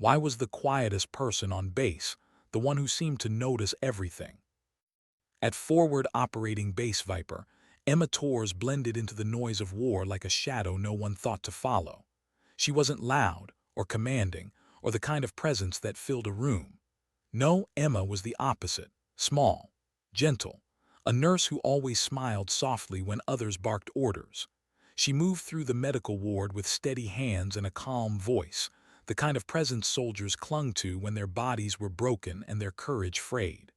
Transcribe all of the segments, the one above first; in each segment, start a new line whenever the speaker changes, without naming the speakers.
Why was the quietest person on base, the one who seemed to notice everything? At forward operating base Viper, Emma Torres blended into the noise of war like a shadow no one thought to follow. She wasn't loud or commanding or the kind of presence that filled a room. No, Emma was the opposite, small, gentle, a nurse who always smiled softly when others barked orders. She moved through the medical ward with steady hands and a calm voice, the kind of presence soldiers clung to when their bodies were broken and their courage frayed.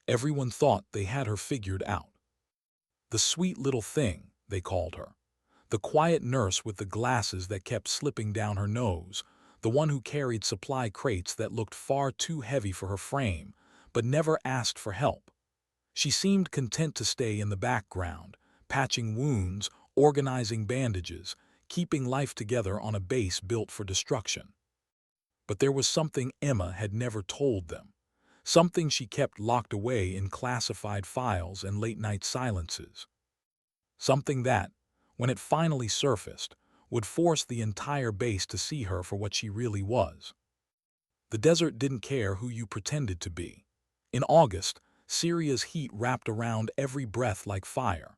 Everyone thought they had her figured out. The sweet little thing, they called her. The quiet nurse with the glasses that kept slipping down her nose, the one who carried supply crates that looked far too heavy for her frame, but never asked for help. She seemed content to stay in the background, patching wounds, organizing bandages, keeping life together on a base built for destruction. But there was something Emma had never told them, something she kept locked away in classified files and late-night silences. Something that, when it finally surfaced, would force the entire base to see her for what she really was. The desert didn't care who you pretended to be. In August, Syria's heat wrapped around every breath like fire.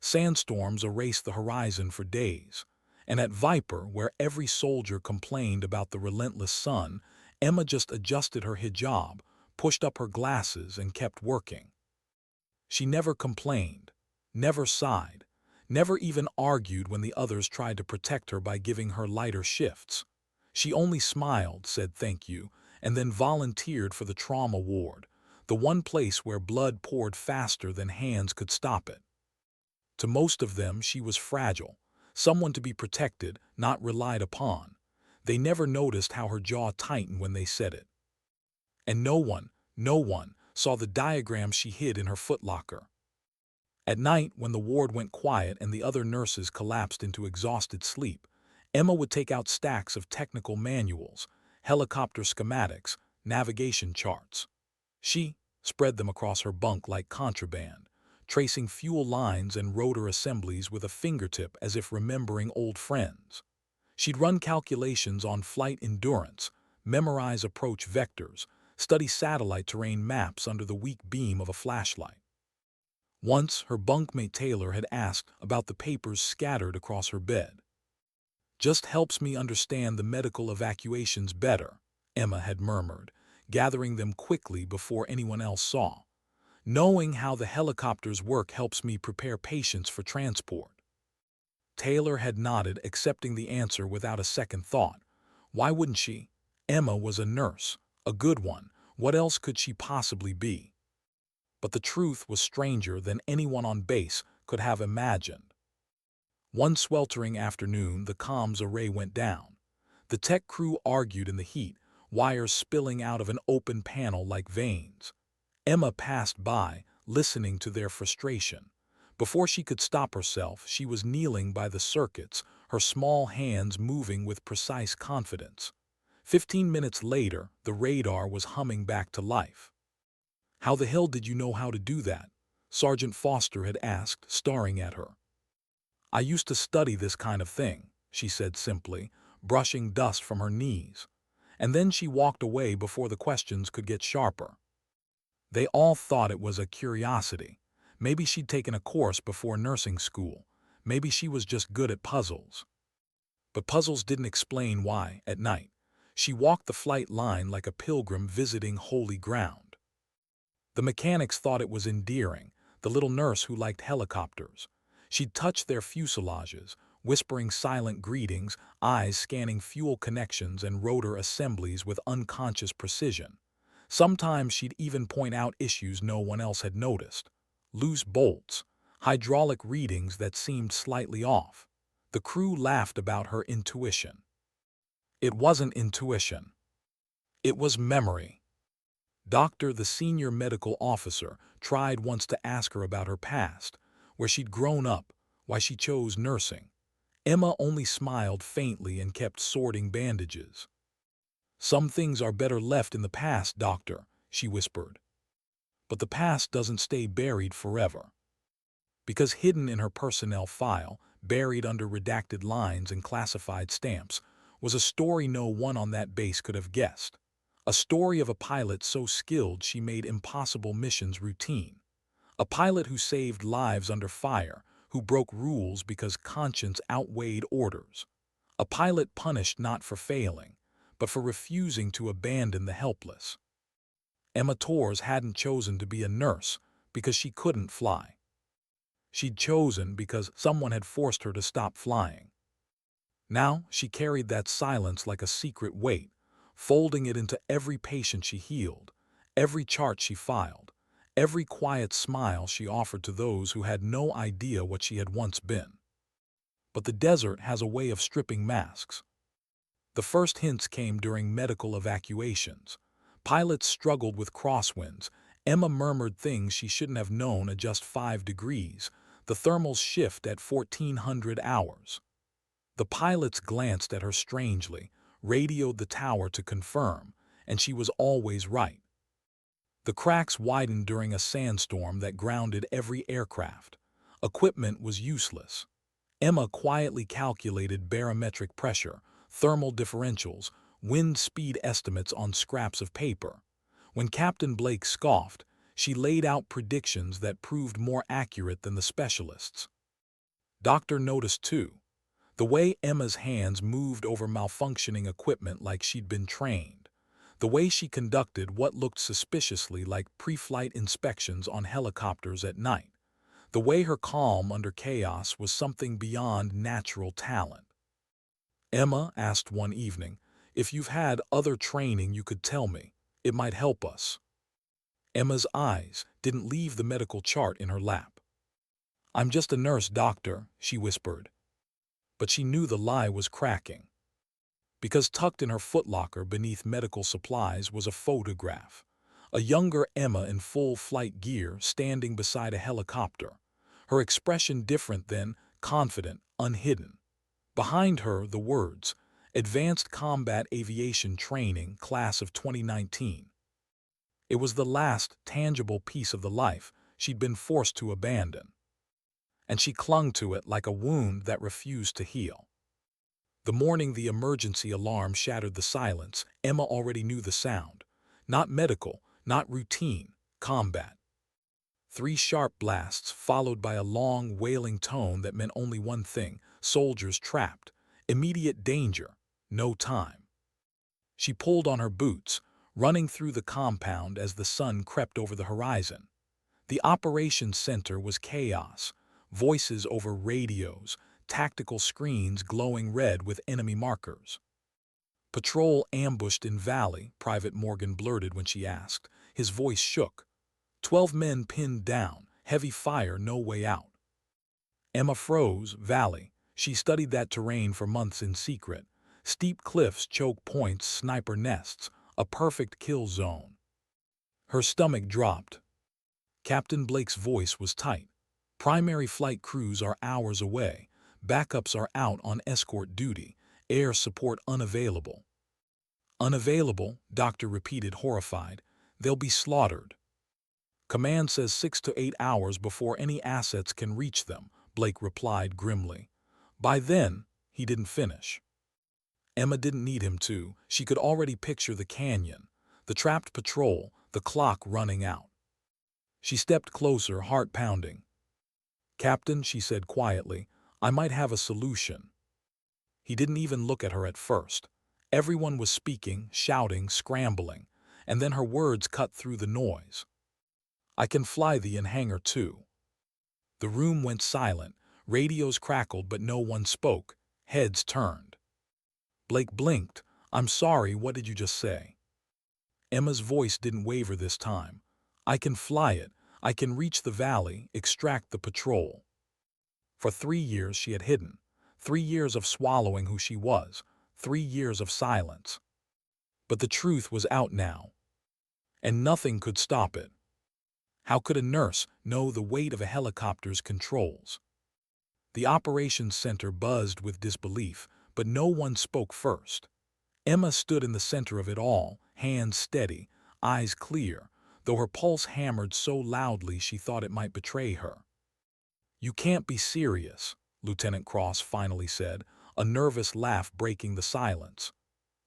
Sandstorms erased the horizon for days. And at Viper, where every soldier complained about the relentless sun, Emma just adjusted her hijab, pushed up her glasses, and kept working. She never complained, never sighed, never even argued when the others tried to protect her by giving her lighter shifts. She only smiled, said thank you, and then volunteered for the trauma ward, the one place where blood poured faster than hands could stop it. To most of them, she was fragile, someone to be protected, not relied upon. They never noticed how her jaw tightened when they said it. And no one saw the diagram she hid in her footlocker. At night, when the ward went quiet and the other nurses collapsed into exhausted sleep, Emma would take out stacks of technical manuals, helicopter schematics, navigation charts. She spread them across her bunk like contraband, tracing fuel lines and rotor assemblies with a fingertip as if remembering old friends. She'd run calculations on flight endurance, memorize approach vectors, study satellite terrain maps under the weak beam of a flashlight. Once, her bunkmate Taylor had asked about the papers scattered across her bed. "Just helps me understand the medical evacuations better," Emma had murmured, gathering them quickly before anyone else saw. "Knowing how the helicopters work helps me prepare patients for transport." Taylor had nodded, accepting the answer without a second thought. Why wouldn't she? Emma was a nurse, a good one. What else could she possibly be? But the truth was stranger than anyone on base could have imagined. One sweltering afternoon, the comms array went down. The tech crew argued in the heat, wires spilling out of an open panel like veins. Emma passed by, listening to their frustration. Before she could stop herself, she was kneeling by the circuits, her small hands moving with precise confidence. 15 minutes later, the radar was humming back to life. "How the hell did you know how to do that?" Sergeant Foster had asked, staring at her. "I used to study this kind of thing," she said simply, brushing dust from her knees. And then she walked away before the questions could get sharper. They all thought it was a curiosity. Maybe she'd taken a course before nursing school. Maybe she was just good at puzzles. But puzzles didn't explain why, at night, she walked the flight line like a pilgrim visiting holy ground. The mechanics thought it was endearing, the little nurse who liked helicopters. She'd touch their fuselages, whispering silent greetings, eyes scanning fuel connections and rotor assemblies with unconscious precision. Sometimes she'd even point out issues no one else had noticed. Loose bolts, hydraulic readings that seemed slightly off. The crew laughed about her intuition. It wasn't intuition. It was memory. Doctor, the senior medical officer, tried once to ask her about her past, where she'd grown up, why she chose nursing. Emma only smiled faintly and kept sorting bandages. "Some things are better left in the past, Doctor," she whispered. But the past doesn't stay buried forever. Because hidden in her personnel file, buried under redacted lines and classified stamps, was a story no one on that base could have guessed. A story of a pilot so skilled she made impossible missions routine. A pilot who saved lives under fire, who broke rules because conscience outweighed orders. A pilot punished not for failing, but for refusing to abandon the helpless. Emma Torres hadn't chosen to be a nurse because she couldn't fly. She'd chosen because someone had forced her to stop flying. Now she carried that silence like a secret weight, folding it into every patient she healed, every chart she filed, every quiet smile she offered to those who had no idea what she had once been. But the desert has a way of stripping masks. The first hints came during medical evacuations. Pilots struggled with crosswinds. Emma murmured things she shouldn't have known at just 5 degrees. The thermals shift at 1400 hours. The pilots glanced at her strangely, radioed the tower to confirm, and she was always right. The cracks widened during a sandstorm that grounded every aircraft. Equipment was useless. Emma quietly calculated barometric pressure, thermal differentials, wind speed estimates on scraps of paper. When Captain Blake scoffed, she laid out predictions that proved more accurate than the specialists. Doctor noticed too. The way Emma's hands moved over malfunctioning equipment like she'd been trained. The way she conducted what looked suspiciously like pre-flight inspections on helicopters at night. The way her calm under chaos was something beyond natural talent. Emma asked one evening, "If you've had other training you could tell me. It might help us." Emma's eyes didn't leave the medical chart in her lap. "I'm just a nurse, doctor," she whispered. But she knew the lie was cracking. Because tucked in her footlocker beneath medical supplies was a photograph. A younger Emma in full flight gear standing beside a helicopter. Her expression different then, confident, unhidden. Behind her, the words, "Advanced Combat Aviation Training, Class of 2019. It was the last tangible piece of the life she'd been forced to abandon. And she clung to it like a wound that refused to heal. The morning the emergency alarm shattered the silence, Emma already knew the sound. Not medical, not routine, combat. 3 sharp blasts followed by a long, wailing tone that meant only one thing: soldiers trapped, immediate danger, no time. She pulled on her boots, running through the compound as the sun crept over the horizon. The operations center was chaos, voices over radios, tactical screens glowing red with enemy markers. "Patrol ambushed in valley," Private Morgan blurted when she asked. His voice shook. 12 men pinned down, heavy fire, no way out. Emma froze. Valley. She studied that terrain for months in secret. Steep cliffs, choke points, sniper nests, a perfect kill zone. Her stomach dropped. Captain Blake's voice was tight. "Primary flight crews are hours away. Backups are out on escort duty. Air support unavailable." "Unavailable," Doctor repeated, horrified. "They'll be slaughtered." "Command says 6 to 8 hours before any assets can reach them," Blake replied grimly. By then, he didn't finish. Emma didn't need him to. She could already picture the canyon, the trapped patrol, the clock running out. She stepped closer, heart pounding. "Captain," she said quietly, "I might have a solution." He didn't even look at her at first. Everyone was speaking, shouting, scrambling, and then her words cut through the noise. "I can fly thee in hangar 2. The room went silent. Radios crackled, but no one spoke. Heads turned. Blake blinked. "I'm sorry, what did you just say?" Emma's voice didn't waver this time. "I can fly it. I can reach the valley, extract the patrol." For 3 years she had hidden. 3 years of swallowing who she was. 3 years of silence. But the truth was out now. And nothing could stop it. How could a nurse know the weight of a helicopter's controls? The operations center buzzed with disbelief, but no one spoke first. Emma stood in the center of it all, hands steady, eyes clear, though her pulse hammered so loudly she thought it might betray her. "You can't be serious," Lieutenant Cross finally said, a nervous laugh breaking the silence.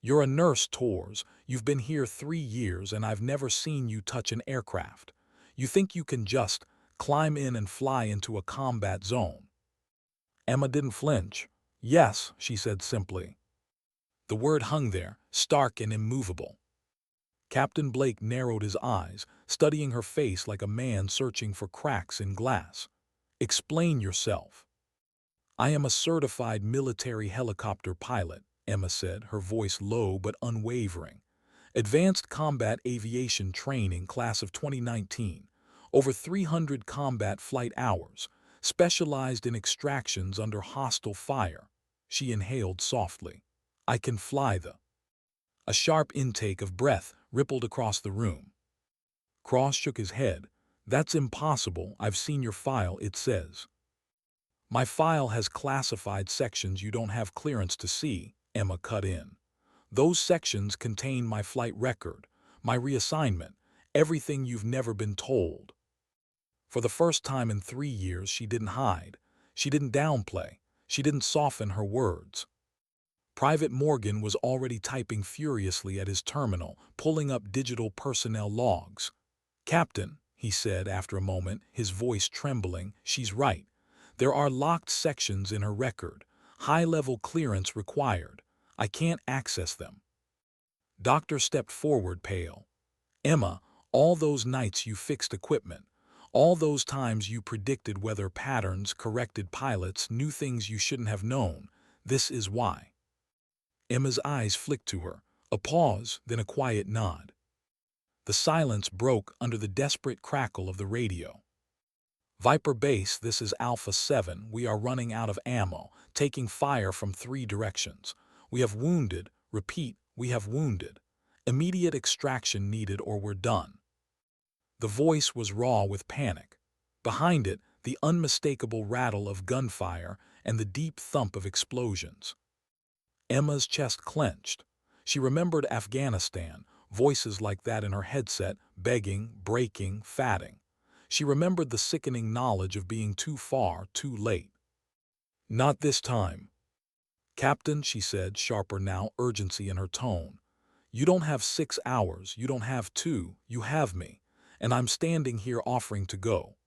"You're a nurse, Torres. You've been here 3 years and I've never seen you touch an aircraft. You think you can just climb in and fly into a combat zone?" Emma didn't flinch. "Yes," she said simply. The word hung there, stark and immovable. Captain Blake narrowed his eyes, studying her face like a man searching for cracks in glass. "Explain yourself." "I am a certified military helicopter pilot," Emma said, her voice low but unwavering. "Advanced combat aviation training, class of 2019. Over 300 combat flight hours. Specialized in extractions under hostile fire." She inhaled softly. "I can fly the—" A sharp intake of breath rippled across the room. Cross shook his head. "That's impossible. I've seen your file, it says." "My file has classified sections you don't have clearance to see," Emma cut in. "Those sections contain my flight record, my reassignment, everything you've never been told." For the first time in 3 years, she didn't hide. She didn't downplay. She didn't soften her words. Private Morgan was already typing furiously at his terminal, pulling up digital personnel logs. "Captain," he said after a moment, his voice trembling, "she's right. There are locked sections in her record. High-level clearance required. I can't access them." Doctor stepped forward, pale. "Emma, all those nights you fixed equipment, all those times you predicted weather patterns, corrected pilots, knew things you shouldn't have known, this is why." Emma's eyes flicked to her, a pause, then a quiet nod. The silence broke under the desperate crackle of the radio. "Viper Base, this is Alpha 7. We are running out of ammo, taking fire from 3 directions. We have wounded, repeat, we have wounded. Immediate extraction needed or we're done." The voice was raw with panic. Behind it, the unmistakable rattle of gunfire and the deep thump of explosions. Emma's chest clenched. She remembered Afghanistan, voices like that in her headset, begging, breaking, fatting. She remembered the sickening knowledge of being too far, too late. "Not this time." "Captain," she said, sharper now, urgency in her tone. "You don't have 6 hours, you don't have 2, you have me, and I'm standing here offering to go."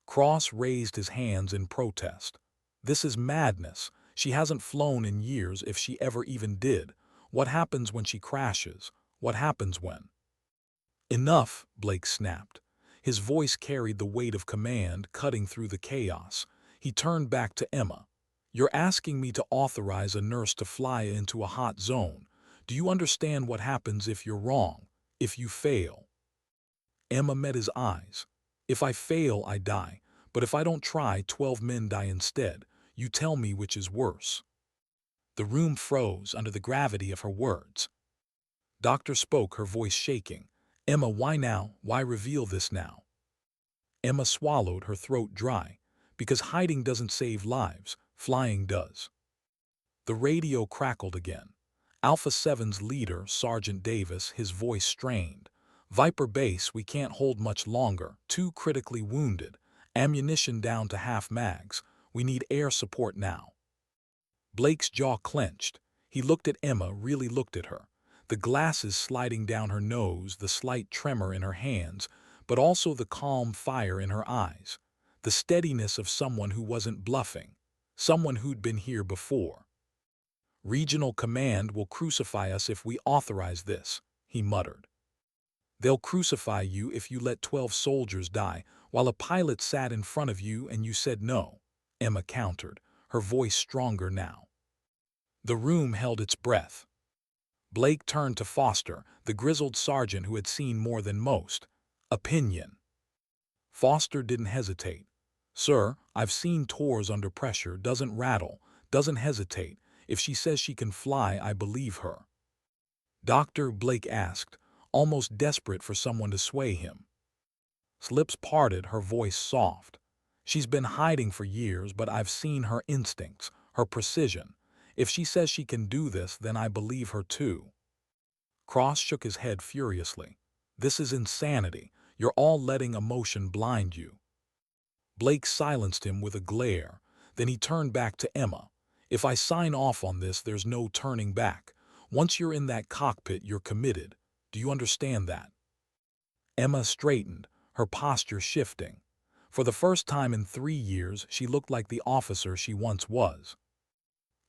Cross raised his hands in protest. "This is madness. She hasn't flown in years, if she ever even did. What happens when she crashes? What happens when—" "Enough," Blake snapped. His voice carried the weight of command, cutting through the chaos. He turned back to Emma. "You're asking me to authorize a nurse to fly into a hot zone. Do you understand what happens if you're wrong, if you fail?" Emma met his eyes. "If I fail, I die. But if I don't try, 12 men die instead. You tell me which is worse." The room froze under the gravity of her words. Doctor spoke, her voice shaking. "Emma, why now? Why reveal this now?" Emma swallowed, her throat dry. "Because hiding doesn't save lives. Flying does." The radio crackled again. Alpha 7's leader, Sergeant Davis, his voice strained. "Viper Base, we can't hold much longer. 2 critically wounded. Ammunition down to half mags. We need air support now." Blake's jaw clenched. He looked at Emma, really looked at her. The glasses sliding down her nose, the slight tremor in her hands, but also the calm fire in her eyes. The steadiness of someone who wasn't bluffing. Someone who'd been here before. "Regional Command will crucify us if we authorize this," he muttered. "They'll crucify you if you let 12 soldiers die while a pilot sat in front of you and you said no," Emma countered, her voice stronger now. The room held its breath. Blake turned to Foster, the grizzled sergeant who had seen more than most. "Opinion." Foster didn't hesitate. "Sir, I've seen Torres under pressure, doesn't rattle, doesn't hesitate. If she says she can fly, I believe her." "Doctor," Blake asked, almost desperate for someone to sway him. Lips parted, her voice soft. "She's been hiding for years, but I've seen her instincts, her precision. If she says she can do this, then I believe her too." Cross shook his head furiously. "This is insanity. You're all letting emotion blind you." Blake silenced him with a glare. Then he turned back to Emma. If I sign off on this, there's no turning back. Once you're in that cockpit, you're committed. Do you understand that? Emma straightened, her posture shifting. For the first time in 3 years, she looked like the officer she once was.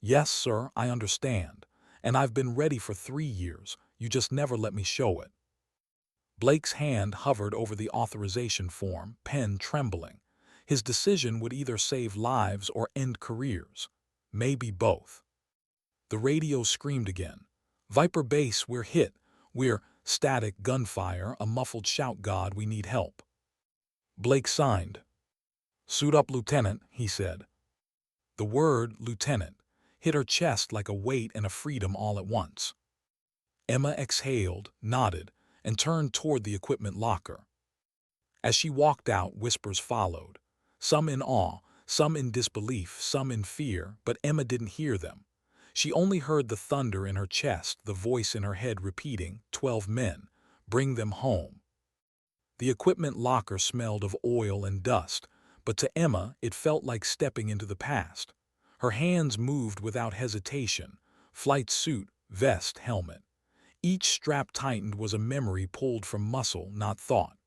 Yes, sir, I understand. And I've been ready for 3 years. You just never let me show it. Blake's hand hovered over the authorization form, pen trembling. His decision would either save lives or end careers. Maybe both. The radio screamed again. Viper Base, we're hit. We're static gunfire, a muffled shout. God, we need help. Blake signed. Suit up, Lieutenant, he said. The word, Lieutenant, hit her chest like a weight and a freedom all at once. Emma exhaled, nodded, and turned toward the equipment locker. As she walked out, whispers followed. Some in awe, some in disbelief, some in fear, but Emma didn't hear them. She only heard the thunder in her chest, the voice in her head repeating, 12 men, bring them home. The equipment locker smelled of oil and dust, but to Emma it felt like stepping into the past. Her hands moved without hesitation, flight suit, vest, helmet. Each strap tightened was a memory pulled from muscle, not thought.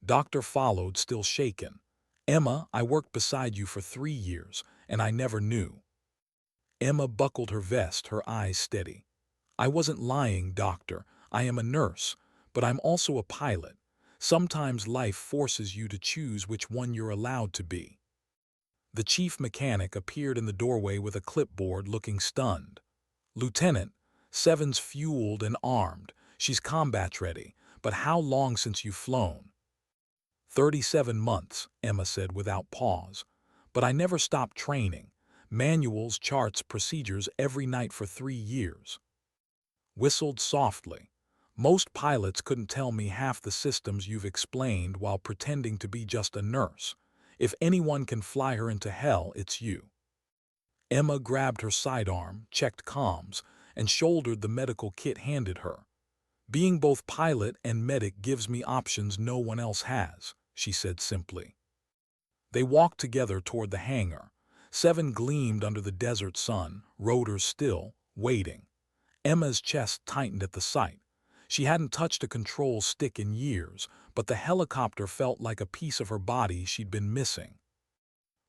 Doctor followed, still shaken. Emma, I worked beside you for 3 years, and I never knew. Emma buckled her vest, her eyes steady. I wasn't lying, doctor. I am a nurse, but I'm also a pilot. Sometimes life forces you to choose which one you're allowed to be. The chief mechanic appeared in the doorway with a clipboard, looking stunned. Lieutenant, Seven's fueled and armed. She's combat ready. But how long since you've flown? 37 months, Emma said without pause. But I never stopped training. Manuals, charts, procedures every night for 3 years. Whistled softly. Most pilots couldn't tell me half the systems you've explained while pretending to be just a nurse. If anyone can fly her into hell, it's you. Emma grabbed her sidearm, checked comms, and shouldered the medical kit handed her. Being both pilot and medic gives me options no one else has, she said simply. They walked together toward the hangar. Seven gleamed under the desert sun, rotors still, waiting. Emma's chest tightened at the sight. She hadn't touched a control stick in years, but the helicopter felt like a piece of her body she'd been missing.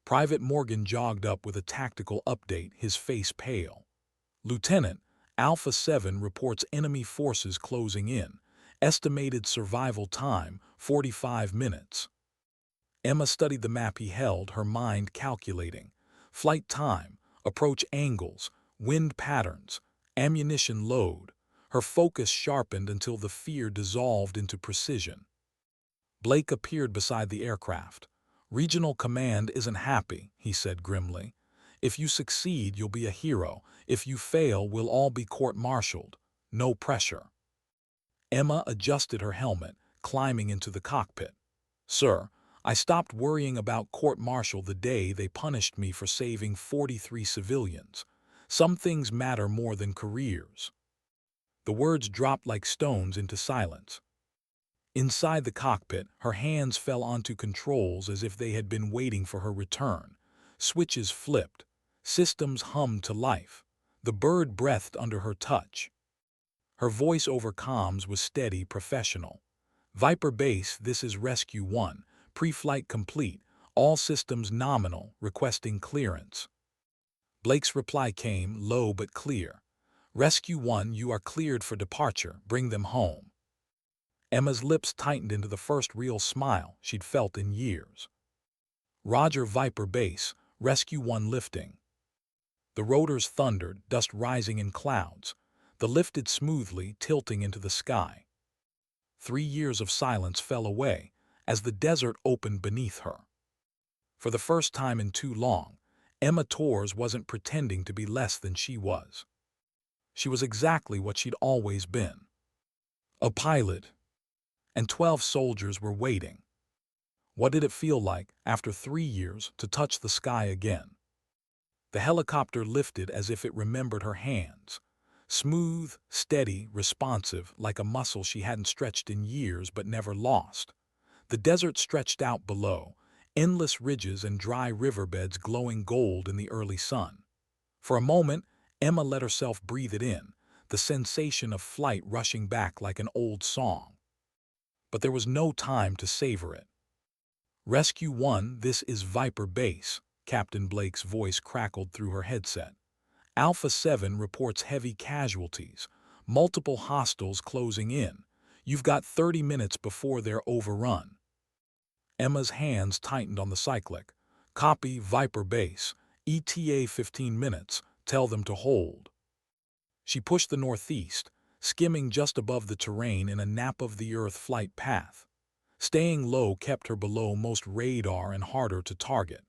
Private Morgan jogged up with a tactical update, his face pale. Lieutenant, Alpha 7 reports enemy forces closing in. Estimated survival time, 45 minutes. Emma studied the map he held, her mind calculating. Flight time, approach angles, wind patterns, ammunition load. Her focus sharpened until the fear dissolved into precision. Blake appeared beside the aircraft. Regional Command isn't happy, he said grimly. If you succeed, you'll be a hero. If you fail, we'll all be court-martialed. No pressure. Emma adjusted her helmet, climbing into the cockpit. Sir, I stopped worrying about court-martial the day they punished me for saving 43 civilians. Some things matter more than careers. The words dropped like stones into silence. Inside the cockpit, her hands fell onto controls as if they had been waiting for her return. Switches flipped. Systems hummed to life. The bird breathed under her touch. Her voice over comms was steady, professional. Viper Base, this is Rescue 1. Pre-flight complete. All systems nominal, requesting clearance. Blake's reply came, low but clear. Rescue 1, you are cleared for departure. Bring them home. Emma's lips tightened into the first real smile she'd felt in years. Roger, Viper Base, Rescue 1 lifting. The rotors thundered, dust rising in clouds. The lifted smoothly, tilting into the sky. 3 years of silence fell away as the desert opened beneath her. For the first time in too long, Emma Torres wasn't pretending to be less than she was. She was exactly what she'd always been. A pilot. And 12 soldiers were waiting. What did it feel like, after 3 years, to touch the sky again? The helicopter lifted as if it remembered her hands. Smooth, steady, responsive, like a muscle she hadn't stretched in years but never lost. The desert stretched out below, endless ridges and dry riverbeds glowing gold in the early sun. For a moment, Emma let herself breathe it in, the sensation of flight rushing back like an old song. But there was no time to savor it. "Rescue 1, this is Viper Base," Captain Blake's voice crackled through her headset. "Alpha 7 reports heavy casualties, multiple hostiles closing in. You've got 30 minutes before they're overrun." Emma's hands tightened on the cyclic. "Copy, Viper Base. ETA 15 minutes. Tell them to hold." She pushed the northeast, skimming just above the terrain in a nap-of-the-earth flight path. Staying low kept her below most radar and harder to target.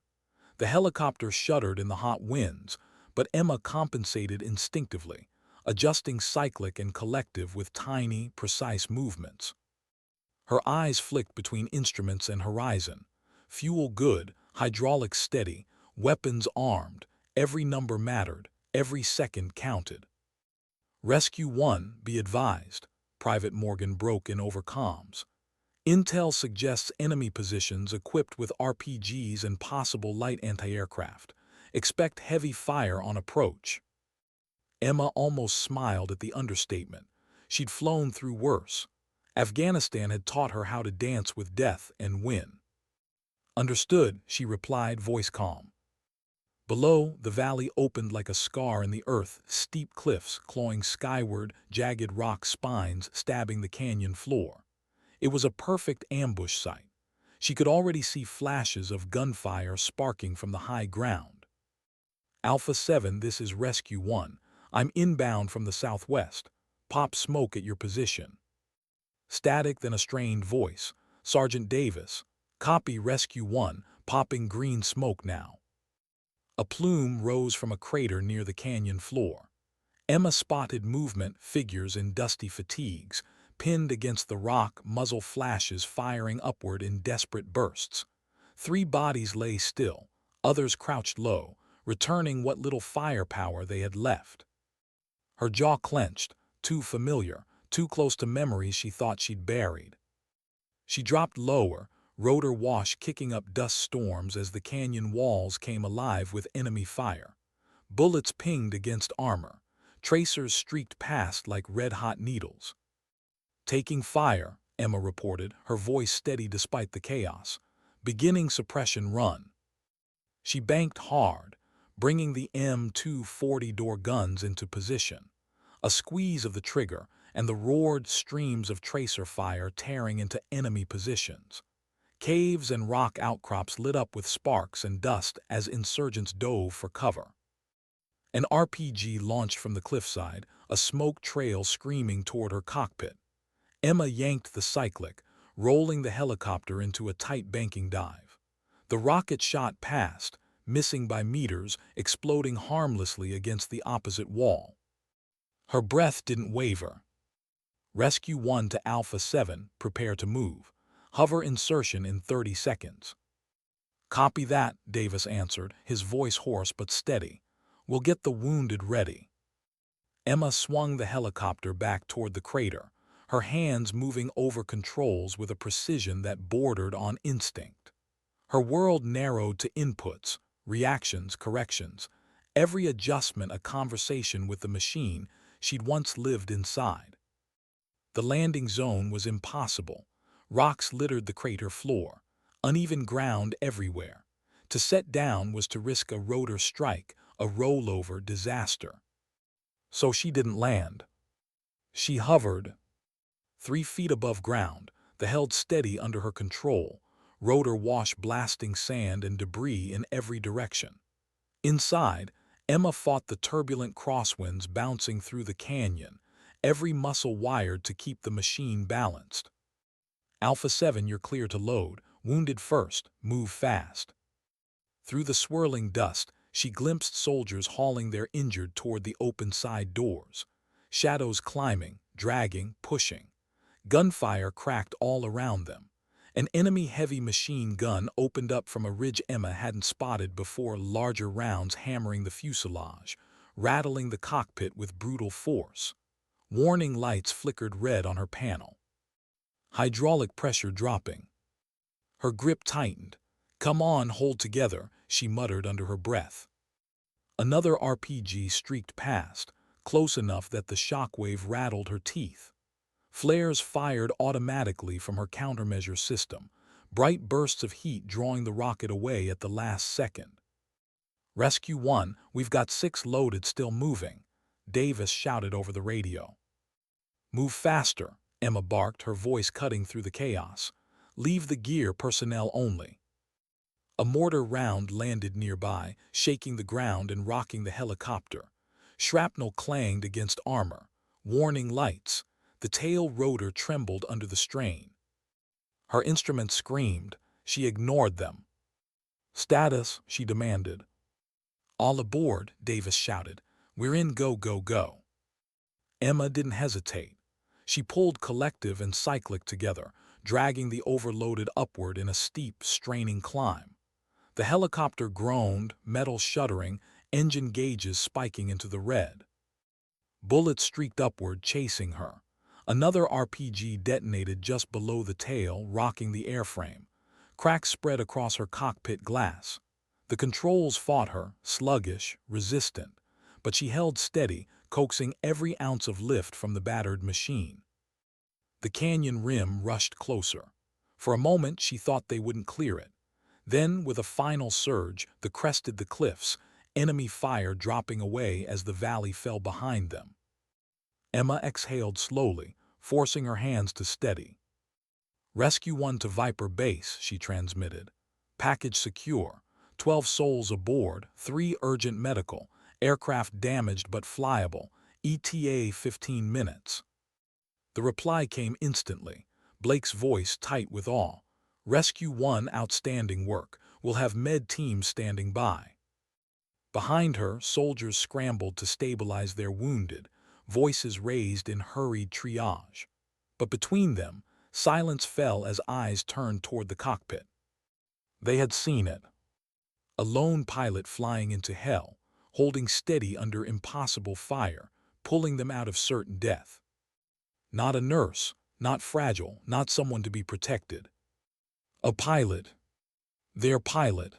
The helicopter shuddered in the hot winds, but Emma compensated instinctively, adjusting cyclic and collective with tiny, precise movements. Her eyes flicked between instruments and horizon. Fuel good, hydraulics steady, weapons armed, every number mattered, every second counted. "Rescue 1, be advised," Private Morgan broke in over comms. "Intel suggests enemy positions equipped with RPGs and possible light anti-aircraft. Expect heavy fire on approach." Emma almost smiled at the understatement. She'd flown through worse. Afghanistan had taught her how to dance with death and win. "Understood," she replied, voice calm. Below, the valley opened like a scar in the earth, steep cliffs clawing skyward, jagged rock spines stabbing the canyon floor. It was a perfect ambush site. She could already see flashes of gunfire sparking from the high ground. "Alpha 7, this is Rescue 1. I'm inbound from the southwest. Pop smoke at your position." Static, then a strained voice. "Sergeant Davis. Copy, Rescue 1, popping green smoke now." A plume rose from a crater near the canyon floor. Emma spotted movement, figures in dusty fatigues, pinned against the rock, muzzle flashes firing upward in desperate bursts. 3 bodies lay still, others crouched low, returning what little firepower they had left. Her jaw clenched, too familiar, too close to memories she thought she'd buried. She dropped lower, rotor wash kicking up dust storms as the canyon walls came alive with enemy fire. Bullets pinged against armor. Tracers streaked past like red-hot needles. "Taking fire," Emma reported, her voice steady despite the chaos. "Beginning suppression run." She banked hard, bringing the M240 guns into position. A squeeze of the trigger, and the roared streams of tracer fire tearing into enemy positions. Caves and rock outcrops lit up with sparks and dust as insurgents dove for cover. An RPG launched from the cliffside, a smoke trail screaming toward her cockpit. Emma yanked the cyclic, rolling the helicopter into a tight banking dive. The rocket shot past, missing by meters, exploding harmlessly against the opposite wall. Her breath didn't waver. "Rescue 1 to Alpha 7, prepare to move. Hover insertion in 30 seconds. "Copy that," Davis answered, his voice hoarse but steady. "We'll get the wounded ready." Emma swung the helicopter back toward the crater, her hands moving over controls with a precision that bordered on instinct. Her world narrowed to inputs, reactions, corrections, every adjustment a conversation with the machine she'd once lived inside. The landing zone was impossible. Rocks littered the crater floor, uneven ground everywhere. To set down was to risk a rotor strike, a rollover disaster. So she didn't land. She hovered 3 feet above ground, the held steady under her control, rotor wash blasting sand and debris in every direction. Inside, Emma fought the turbulent crosswinds bouncing through the canyon, every muscle wired to keep the machine balanced. "Alpha 7, you're clear to load. Wounded first. Move fast." Through the swirling dust, she glimpsed soldiers hauling their injured toward the open side doors. Shadows climbing, dragging, pushing. Gunfire cracked all around them. An enemy heavy machine gun opened up from a ridge Emma hadn't spotted before, larger rounds hammering the fuselage, rattling the cockpit with brutal force. Warning lights flickered red on her panel. Hydraulic pressure dropping. Her grip tightened. "Come on, hold together," she muttered under her breath. Another RPG streaked past, close enough that the shockwave rattled her teeth. Flares fired automatically from her countermeasure system, bright bursts of heat drawing the rocket away at the last second. "Rescue 1, we've got 6 loaded still moving," Davis shouted over the radio. "Move faster," Emma barked, her voice cutting through the chaos. "Leave the gear personnel only." A mortar round landed nearby, shaking the ground and rocking the helicopter. Shrapnel clanged against armor. Warning lights. The tail rotor trembled under the strain. Her instruments screamed. She ignored them. "Status," she demanded. "All aboard," Davis shouted. "We're in go, go, go." Emma didn't hesitate. She pulled collective and cyclic together, dragging the overloaded upward in a steep, straining climb. The helicopter groaned, metal shuddering, engine gauges spiking into the red. Bullets streaked upward, chasing her. Another RPG detonated just below the tail, rocking the airframe. Cracks spread across her cockpit glass. The controls fought her, sluggish, resistant, but she held steady, coaxing every ounce of lift from the battered machine. The canyon rim rushed closer. For a moment she thought they wouldn't clear it. Then, with a final surge, they crested the cliffs, enemy fire dropping away as the valley fell behind them. Emma exhaled slowly, forcing her hands to steady. "Rescue 1 to Viper Base," she transmitted. "Package secure. 12 souls aboard, 3 urgent medical, aircraft damaged but flyable, ETA 15 minutes. The reply came instantly, Blake's voice tight with awe. "Rescue 1, outstanding work. We'll have med teams standing by." Behind her, soldiers scrambled to stabilize their wounded, voices raised in hurried triage. But between them, silence fell as eyes turned toward the cockpit. They had seen it. A lone pilot flying into hell, holding steady under impossible fire, pulling them out of certain death. Not a nurse, not fragile, not someone to be protected. A pilot. Their pilot.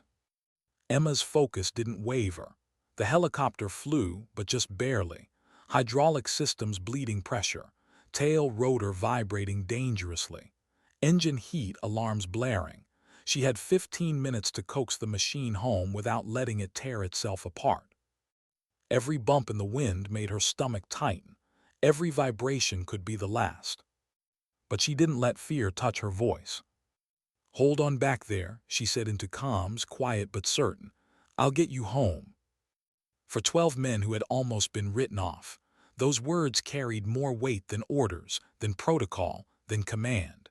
Emma's focus didn't waver. The helicopter flew, but just barely. Hydraulic systems bleeding pressure. Tail rotor vibrating dangerously. Engine heat alarms blaring. She had 15 minutes to coax the machine home without letting it tear itself apart. Every bump in the wind made her stomach tighten. Every vibration could be the last. But she didn't let fear touch her voice. "Hold on back there," she said into comms, quiet but certain. "I'll get you home." For 12 men who had almost been written off, those words carried more weight than orders, than protocol, than command.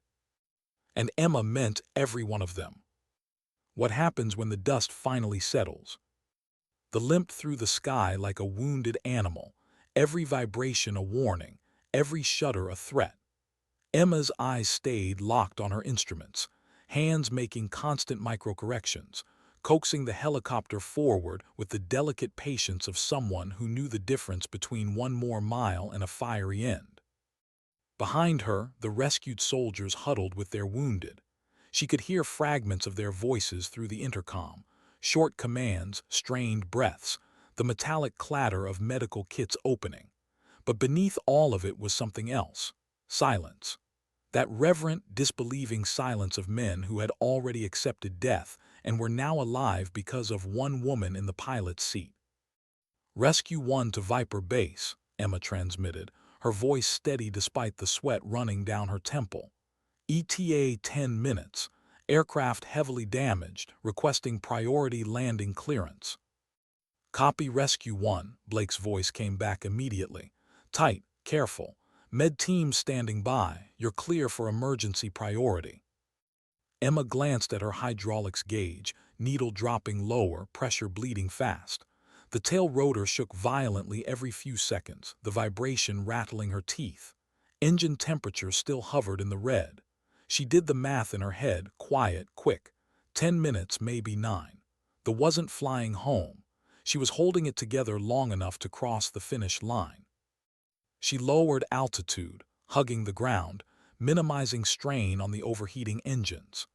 And Emma meant every one of them. What happens when the dust finally settles? The limp through the sky like a wounded animal, every vibration a warning, every shudder a threat. Emma's eyes stayed locked on her instruments, hands making constant microcorrections, coaxing the helicopter forward with the delicate patience of someone who knew the difference between one more mile and a fiery end. Behind her, the rescued soldiers huddled with their wounded. She could hear fragments of their voices through the intercom, short commands, strained breaths, the metallic clatter of medical kits opening. But beneath all of it was something else: silence. That reverent, disbelieving silence of men who had already accepted death and were now alive because of one woman in the pilot's seat. "Rescue 1 to Viper Base," Emma transmitted, her voice steady despite the sweat running down her temple. "ETA 10 minutes. Aircraft heavily damaged, requesting priority landing clearance." "Copy Rescue 1, Blake's voice came back immediately. "Tight, careful. Med teams standing by. You're clear for emergency priority." Emma glanced at her hydraulics gauge, needle dropping lower, pressure bleeding fast. The tail rotor shook violently every few seconds, the vibration rattling her teeth. Engine temperature still hovered in the red. She did the math in her head, quiet, quick. 10 minutes, maybe 9. The wasn't flying home. She was holding it together long enough to cross the finish line. She lowered altitude, hugging the ground, minimizing strain on the overheating engines.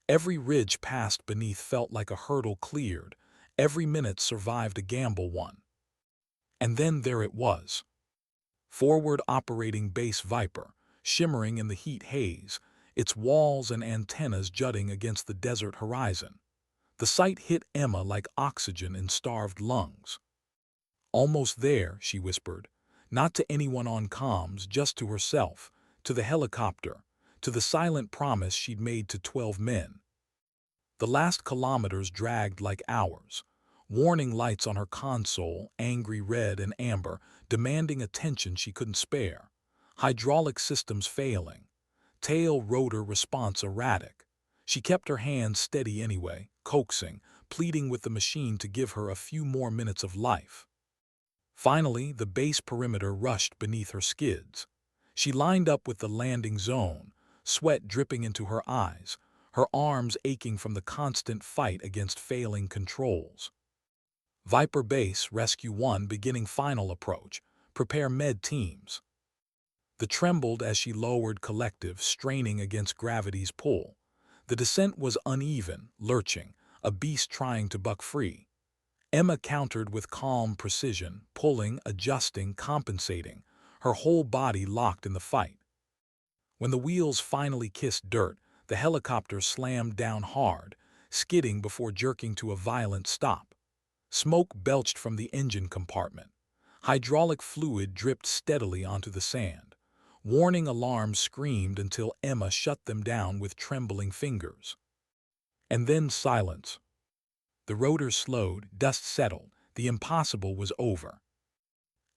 Every ridge passed beneath felt like a hurdle cleared, Every minute survived a gamble one. And then there it was. Forward operating base Viper, shimmering in the heat haze, its walls and antennas jutting against the desert horizon. The sight hit Emma like oxygen in starved lungs. "Almost there," she whispered, not to anyone on comms, just to herself, to the helicopter, to the silent promise she'd made to 12 men. The last kilometers dragged like hours. Warning lights on her console, angry red and amber, demanding attention she couldn't spare. Hydraulic systems failing. Tail rotor response erratic. She kept her hands steady anyway, coaxing, pleading with the machine to give her a few more minutes of life. Finally, the base perimeter rushed beneath her skids. She lined up with the landing zone, sweat dripping into her eyes, her arms aching from the constant fight against failing controls. Viper Base, Rescue 1 beginning final approach. Prepare med teams. The trembled as she lowered collective, straining against gravity's pull. The descent was uneven, lurching, a beast trying to buck free. Emma countered with calm precision, pulling, adjusting, compensating, her whole body locked in the fight. When the wheels finally kissed dirt, the helicopter slammed down hard, skidding before jerking to a violent stop. Smoke belched from the engine compartment. Hydraulic fluid dripped steadily onto the sand. Warning alarms screamed until Emma shut them down with trembling fingers. And then silence. The rotor slowed, dust settled, the impossible was over.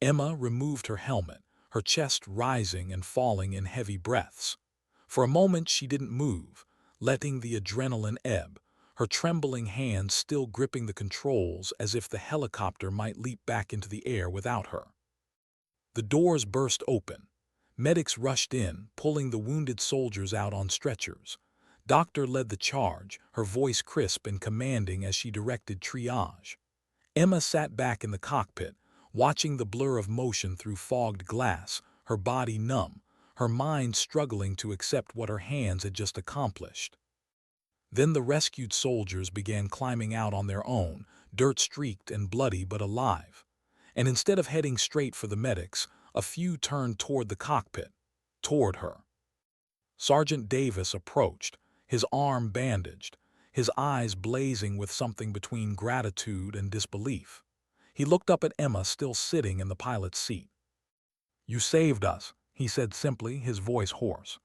Emma removed her helmet, her chest rising and falling in heavy breaths. For a moment she didn't move, letting the adrenaline ebb, her trembling hands still gripping the controls as if the helicopter might leap back into the air without her. The doors burst open. Medics rushed in, pulling the wounded soldiers out on stretchers. Doctor led the charge, her voice crisp and commanding as she directed triage. Emma sat back in the cockpit, watching the blur of motion through fogged glass, her body numb, her mind struggling to accept what her hands had just accomplished. Then the rescued soldiers began climbing out on their own, dirt-streaked and bloody but alive. And instead of heading straight for the medics, a few turned toward the cockpit, toward her. Sergeant Davis approached, his arm bandaged, his eyes blazing with something between gratitude and disbelief. He looked up at Emma still sitting in the pilot's seat. "You saved us," he said simply, his voice hoarse.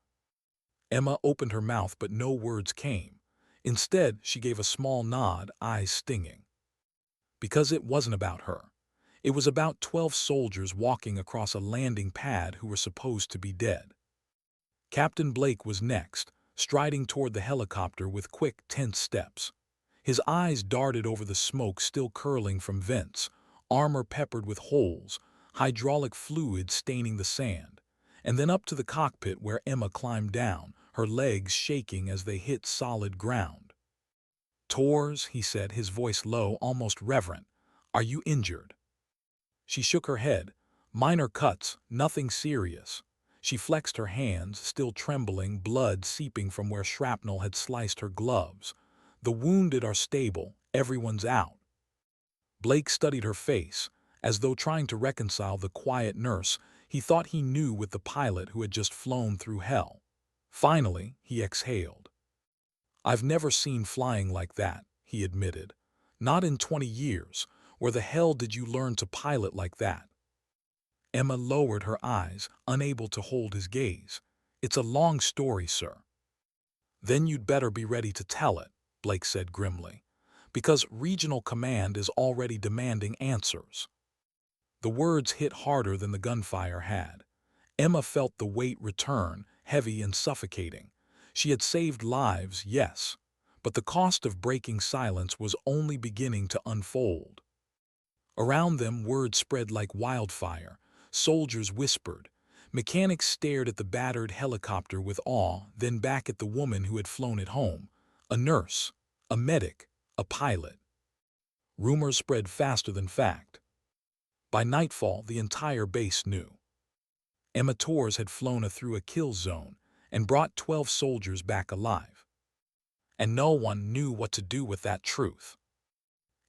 Emma opened her mouth but no words came. Instead, she gave a small nod, eyes stinging. Because it wasn't about her. It was about 12 soldiers walking across a landing pad who were supposed to be dead. Captain Blake was next, striding toward the helicopter with quick, tense steps. His eyes darted over the smoke still curling from vents, armor peppered with holes, hydraulic fluid staining the sand, and then up to the cockpit where Emma climbed down, her legs shaking as they hit solid ground. "Torres," he said, his voice low, almost reverent, "are you injured?" She shook her head. "Minor cuts, nothing serious." She flexed her hands, still trembling, blood seeping from where shrapnel had sliced her gloves. "The wounded are stable, everyone's out." Blake studied her face, as though trying to reconcile the quiet nurse he thought he knew with the pilot who had just flown through hell. Finally, he exhaled. "I've never seen flying like that," he admitted. "Not in 20 years. Where the hell did you learn to pilot like that?" Emma lowered her eyes, unable to hold his gaze. "It's a long story, sir." "Then you'd better be ready to tell it," Blake said grimly, "because regional command is already demanding answers." The words hit harder than the gunfire had. Emma felt the weight return, heavy and suffocating. She had saved lives, yes, but the cost of breaking silence was only beginning to unfold. Around them, word spread like wildfire. Soldiers whispered. Mechanics stared at the battered helicopter with awe, then back at the woman who had flown it home. A nurse, a medic, a pilot. Rumors spread faster than fact. By nightfall, the entire base knew. Emma Torres had flown through a kill zone and brought 12 soldiers back alive. And no one knew what to do with that truth.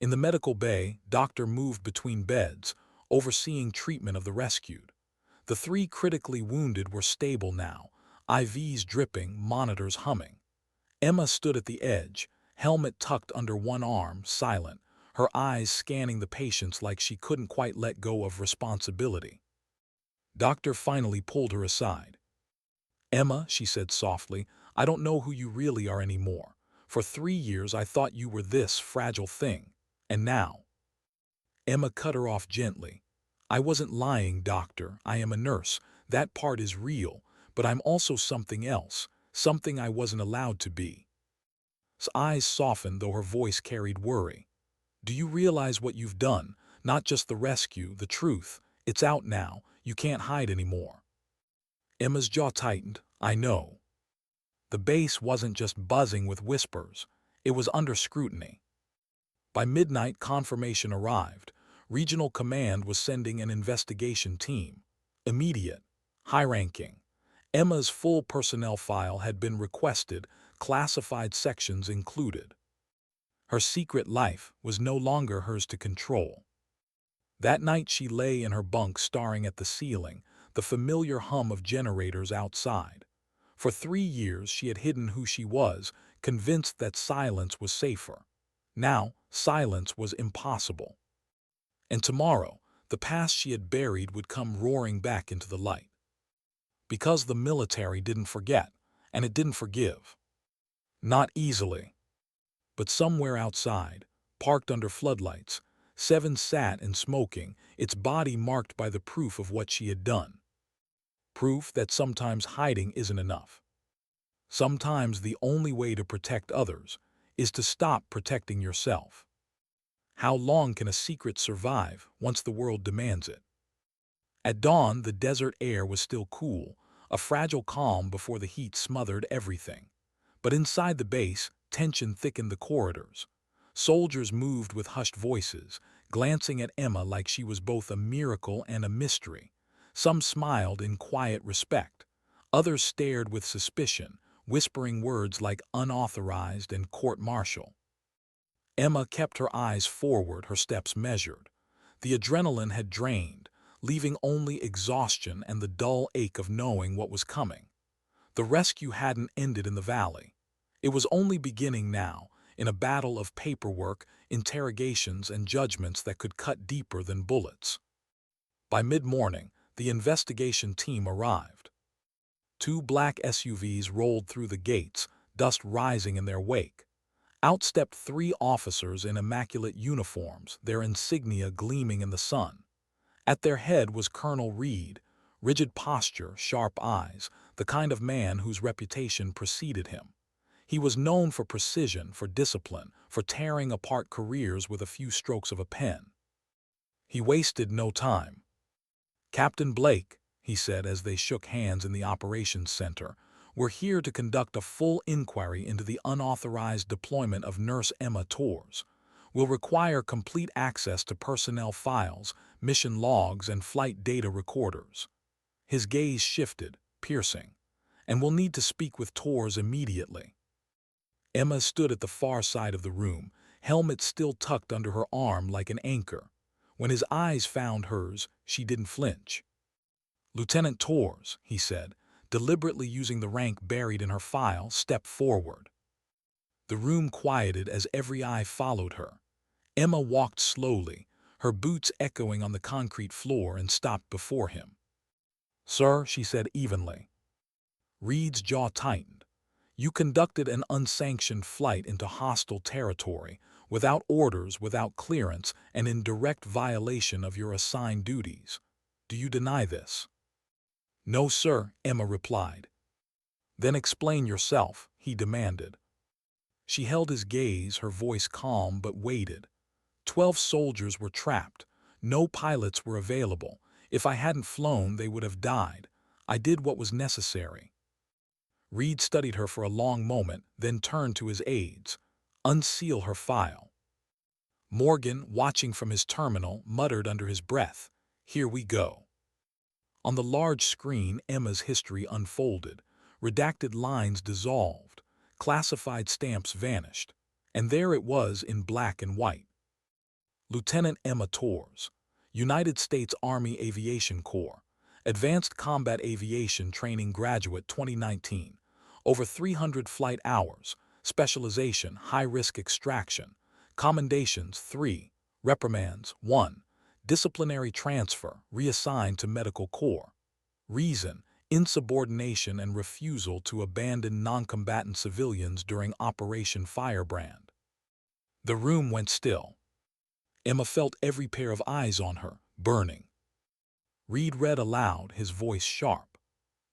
In the medical bay, doctor moved between beds, overseeing treatment of the rescued. The three critically wounded were stable now, IVs dripping, monitors humming. Emma stood at the edge, helmet tucked under one arm, silent, her eyes scanning the patients like she couldn't quite let go of responsibility. Doctor finally pulled her aside. "Emma," she said softly, "I don't know who you really are anymore. For 3 years I thought you were this fragile thing. And now—" Emma cut her off gently. "I wasn't lying, doctor. I am a nurse. That part is real. But I'm also something else, something I wasn't allowed to be." His eyes softened, though her voice carried worry. "Do you realize what you've done? Not just the rescue, the truth. It's out now. You can't hide anymore." Emma's jaw tightened. "I know." The base wasn't just buzzing with whispers. It was under scrutiny. By midnight, confirmation arrived. Regional Command was sending an investigation team. Immediate. High-ranking. Emma's full personnel file had been requested, classified sections included. Her secret life was no longer hers to control. That night she lay in her bunk staring at the ceiling, the familiar hum of generators outside. For 3 years she had hidden who she was, convinced that silence was safer. Now, silence was impossible. And tomorrow, the past she had buried would come roaring back into the light. Because the military didn't forget, and it didn't forgive. Not easily. But somewhere outside, parked under floodlights, Seven sat and smoking, its body marked by the proof of what she had done. Proof that sometimes hiding isn't enough. Sometimes the only way to protect others is to stop protecting yourself. How long can a secret survive once the world demands it? At dawn, the desert air was still cool, a fragile calm before the heat smothered everything. But inside the base, tension thickened the corridors. Soldiers moved with hushed voices, glancing at Emma like she was both a miracle and a mystery. Some smiled in quiet respect. Others stared with suspicion, whispering words like unauthorized and court-martial. Emma kept her eyes forward, her steps measured. The adrenaline had drained, leaving only exhaustion and the dull ache of knowing what was coming. The rescue hadn't ended in the valley. It was only beginning now, in a battle of paperwork, interrogations, and judgments that could cut deeper than bullets. By mid-morning, the investigation team arrived. 2 black SUVs rolled through the gates, dust rising in their wake. Out stepped 3 officers in immaculate uniforms, their insignia gleaming in the sun. At their head was Colonel Reed, rigid posture, sharp eyes, the kind of man whose reputation preceded him. He was known for precision, for discipline, for tearing apart careers with a few strokes of a pen. He wasted no time. "Captain Blake," he said as they shook hands in the operations center, "we're here to conduct a full inquiry into the unauthorized deployment of Nurse Emma Torres. We'll require complete access to personnel files, mission logs, and flight data recorders." His gaze shifted, piercing. "And we'll need to speak with Torres immediately." Emma stood at the far side of the room, helmet still tucked under her arm like an anchor. When his eyes found hers, she didn't flinch. "Lieutenant Torres," he said, deliberately using the rank buried in her file, stepped forward. The room quieted as every eye followed her. Emma walked slowly, her boots echoing on the concrete floor, and stopped before him. "Sir," she said evenly. Reed's jaw tightened. "You conducted an unsanctioned flight into hostile territory, without orders, without clearance, and in direct violation of your assigned duties. Do you deny this?" "No, sir," Emma replied. "Then explain yourself," he demanded. She held his gaze, her voice calm but weighted. 12 soldiers were trapped. No pilots were available. If I hadn't flown, they would have died. I did what was necessary. Reed studied her for a long moment, then turned to his aides. "Unseal her file." Morgan, watching from his terminal, muttered under his breath, "Here we go." On the large screen, Emma's history unfolded. Redacted lines dissolved. Classified stamps vanished. And there it was in black and white. Lieutenant Emma Torres, United States Army Aviation Corps, Advanced Combat Aviation Training Graduate 2019, over 300 flight hours, specialization high-risk extraction, commendations 3, reprimands 1, disciplinary transfer, reassigned to Medical Corps. Reason, insubordination and refusal to abandon non-combatant civilians during Operation Firebrand. The room went still. Emma felt every pair of eyes on her, burning. Reed read aloud, his voice sharp.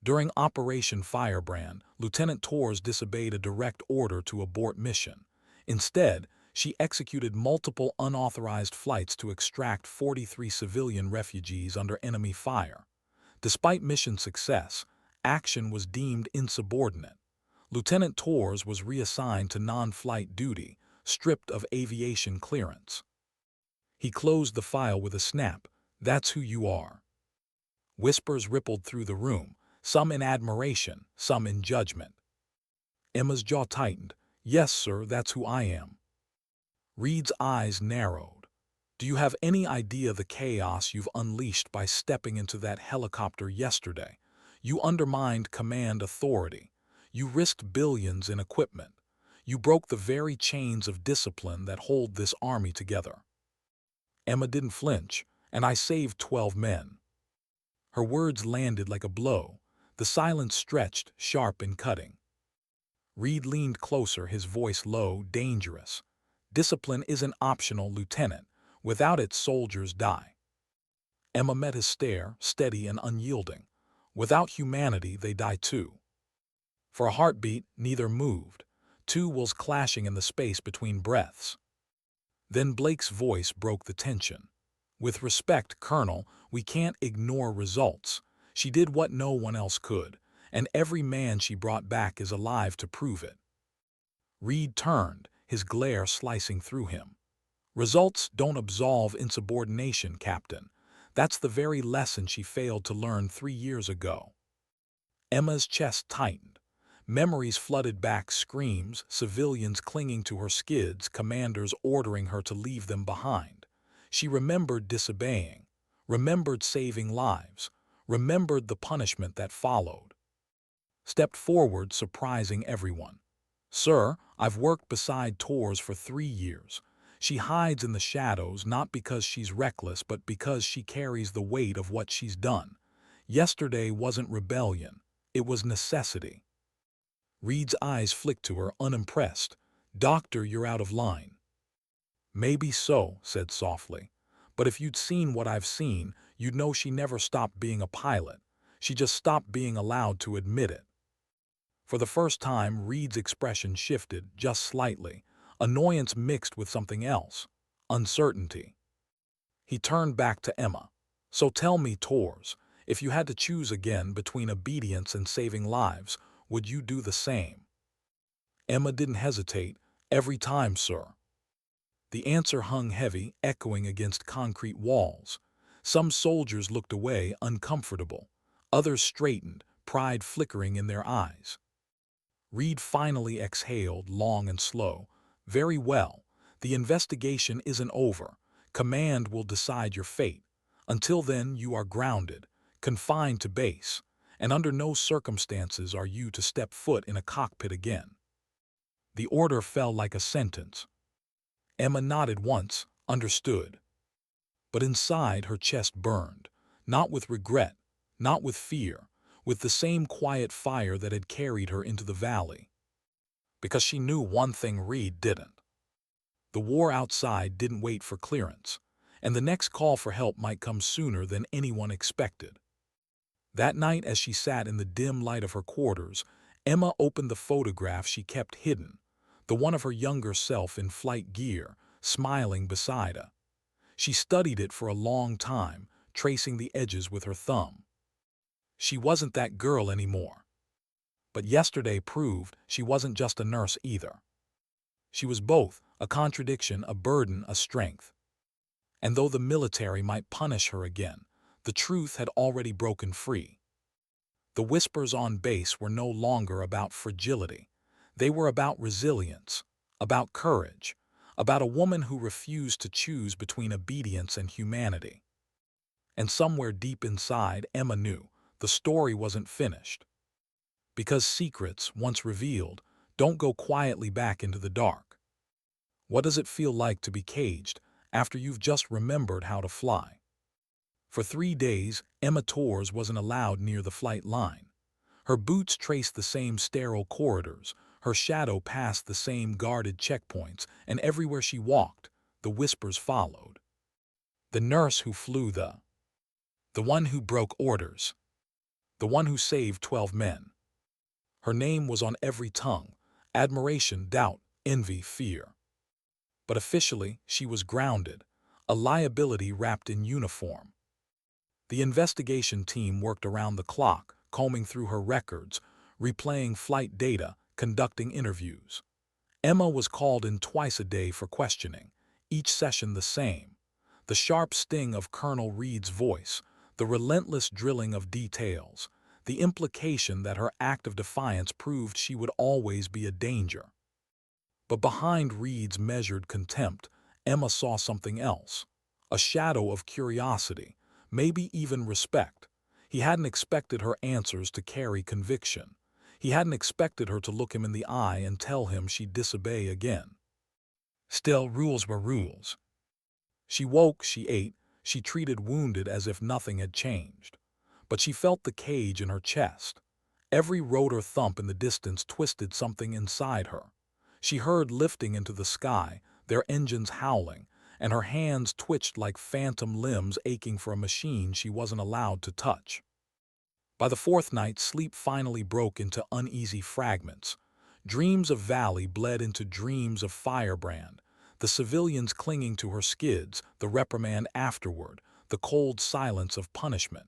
During Operation Firebrand, Lieutenant Torres disobeyed a direct order to abort mission. Instead, she executed multiple unauthorized flights to extract 43 civilian refugees under enemy fire. Despite mission success, action was deemed insubordinate. Lieutenant Torres was reassigned to non-flight duty, stripped of aviation clearance. He closed the file with a snap. "That's who you are." Whispers rippled through the room, some in admiration, some in judgment. Emma's jaw tightened. "Yes, sir, that's who I am." Reed's eyes narrowed. "Do you have any idea the chaos you've unleashed by stepping into that helicopter yesterday? You undermined command authority. You risked billions in equipment. You broke the very chains of discipline that hold this army together." Emma didn't flinch, "And I saved 12 men." Her words landed like a blow. The silence stretched, sharp and cutting. Reed leaned closer, his voice low, dangerous. "Discipline isn't optional, Lieutenant. Without it, soldiers die." Emma met his stare, steady and unyielding. "Without humanity, they die too." For a heartbeat, neither moved. Two wills clashing in the space between breaths. Then Blake's voice broke the tension. "With respect, Colonel, we can't ignore results. She did what no one else could, and every man she brought back is alive to prove it." Reed turned, his glare slicing through him. "Results don't absolve insubordination, Captain. That's the very lesson she failed to learn 3 years ago." Emma's chest tightened. Memories flooded back, screams, civilians clinging to her skids, commanders ordering her to leave them behind. She remembered disobeying, remembered saving lives, remembered the punishment that followed. Stepped forward, surprising everyone. "Sir, I've worked beside Torres for 3 years. She hides in the shadows not because she's reckless but because she carries the weight of what she's done. Yesterday wasn't rebellion, it was necessity." Reed's eyes flicked to her, unimpressed. "Doctor, you're out of line." "Maybe so," said softly. "But if you'd seen what I've seen, you'd know she never stopped being a pilot. She just stopped being allowed to admit it." For the first time, Reed's expression shifted, just slightly. Annoyance mixed with something else. Uncertainty. He turned back to Emma. "So tell me, Torres, if you had to choose again between obedience and saving lives, would you do the same?" Emma didn't hesitate. "Every time, sir." The answer hung heavy, echoing against concrete walls. Some soldiers looked away, uncomfortable. Others straightened, pride flickering in their eyes. Reed finally exhaled, long and slow. "Very well. The investigation isn't over. Command will decide your fate. Until then, you are grounded, confined to base, and under no circumstances are you to step foot in a cockpit again." The order fell like a sentence. Emma nodded once, understood. But inside, her chest burned, not with regret, not with fear, with the same quiet fire that had carried her into the valley. Because she knew one thing Reed didn't. The war outside didn't wait for clearance, and the next call for help might come sooner than anyone expected. That night, as she sat in the dim light of her quarters, Emma opened the photograph she kept hidden, the one of her younger self in flight gear, smiling beside her. She studied it for a long time, tracing the edges with her thumb. She wasn't that girl anymore. But yesterday proved she wasn't just a nurse either. She was both, a contradiction, a burden, a strength. And though the military might punish her again, the truth had already broken free. The whispers on base were no longer about fragility. They were about resilience, about courage, about a woman who refused to choose between obedience and humanity. And somewhere deep inside, Emma knew the story wasn't finished. Because secrets, once revealed, don't go quietly back into the dark. What does it feel like to be caged after you've just remembered how to fly? For 3 days, Emma Torres wasn't allowed near the flight line. Her boots traced the same sterile corridors, her shadow passed the same guarded checkpoints, and everywhere she walked, the whispers followed. The nurse who flew the one who broke orders, the one who saved 12 men. Her name was on every tongue: admiration, doubt, envy, fear. But officially, she was grounded, a liability wrapped in uniform. The investigation team worked around the clock, combing through her records, replaying flight data, conducting interviews. Emma was called in twice a day for questioning, each session the same. The sharp sting of Colonel Reed's voice, the relentless drilling of details, the implication that her act of defiance proved she would always be a danger. But behind Reed's measured contempt, Emma saw something else, a shadow of curiosity, maybe even respect. He hadn't expected her answers to carry conviction. He hadn't expected her to look him in the eye and tell him she'd disobey again. Still, rules were rules. She woke, she ate, she treated wounded as if nothing had changed. But she felt the cage in her chest. Every rotor thump in the distance twisted something inside her. She heard lifting into the sky, their engines howling, and her hands twitched like phantom limbs aching for a machine she wasn't allowed to touch. By the fourth night, sleep finally broke into uneasy fragments. Dreams of Valley bled into dreams of Firebrand, the civilians clinging to her skids, the reprimand afterward, the cold silence of punishment.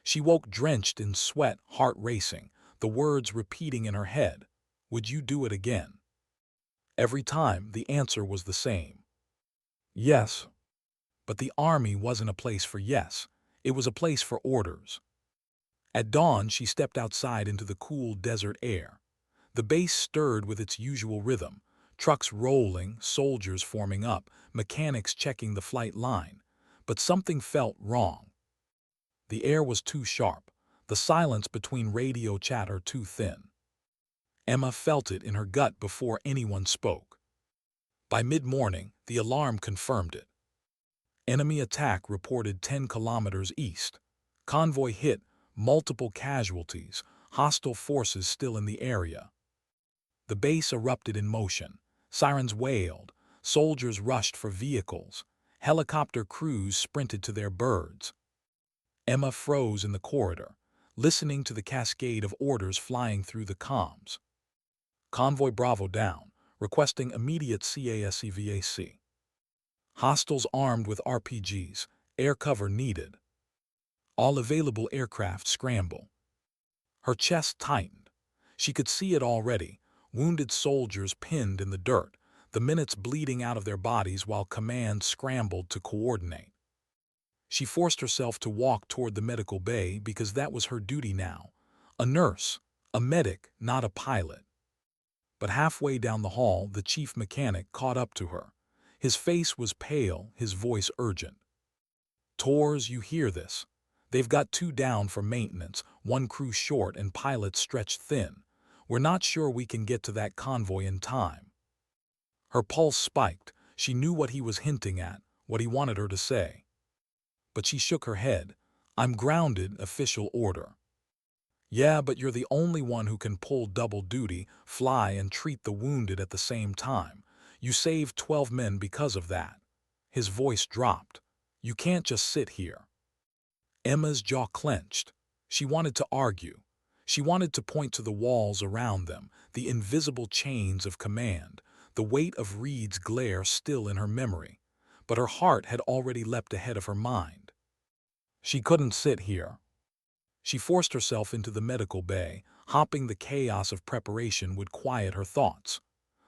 She woke drenched in sweat, heart racing, the words repeating in her head, "Would you do it again?" Every time, the answer was the same: yes. But the army wasn't a place for yes, it was a place for orders. At dawn, she stepped outside into the cool desert air. The base stirred with its usual rhythm, trucks rolling, soldiers forming up, mechanics checking the flight line. But something felt wrong. The air was too sharp, the silence between radio chatter too thin. Emma felt it in her gut before anyone spoke. By mid-morning, the alarm confirmed it. Enemy attack reported 10 kilometers east. Convoy hit, multiple casualties, hostile forces still in the area. The base erupted in motion. Sirens wailed, soldiers rushed for vehicles, helicopter crews sprinted to their birds. Emma froze in the corridor, listening to the cascade of orders flying through the comms. Convoy Bravo down, requesting immediate CASEVAC. Hostiles armed with RPGs, air cover needed. All available aircraft scramble. Her chest tightened. She could see it already, wounded soldiers pinned in the dirt, the minutes bleeding out of their bodies while command scrambled to coordinate. She forced herself to walk toward the medical bay because that was her duty now. A nurse, a medic, not a pilot. But halfway down the hall, the chief mechanic caught up to her. His face was pale, his voice urgent. "Torres, you hear this? They've got 2 down for maintenance, 1 crew short and pilots stretched thin. We're not sure we can get to that convoy in time." Her pulse spiked. She knew what he was hinting at, what he wanted her to say. But she shook her head. "I'm grounded, official order." "Yeah, but you're the only one who can pull double duty, fly and treat the wounded at the same time. You saved 12 men because of that." His voice dropped. "You can't just sit here." Emma's jaw clenched. She wanted to argue. She wanted to point to the walls around them, the invisible chains of command, the weight of Reed's glare still in her memory. But her heart had already leapt ahead of her mind. She couldn't sit here. She forced herself into the medical bay, hoping the chaos of preparation would quiet her thoughts.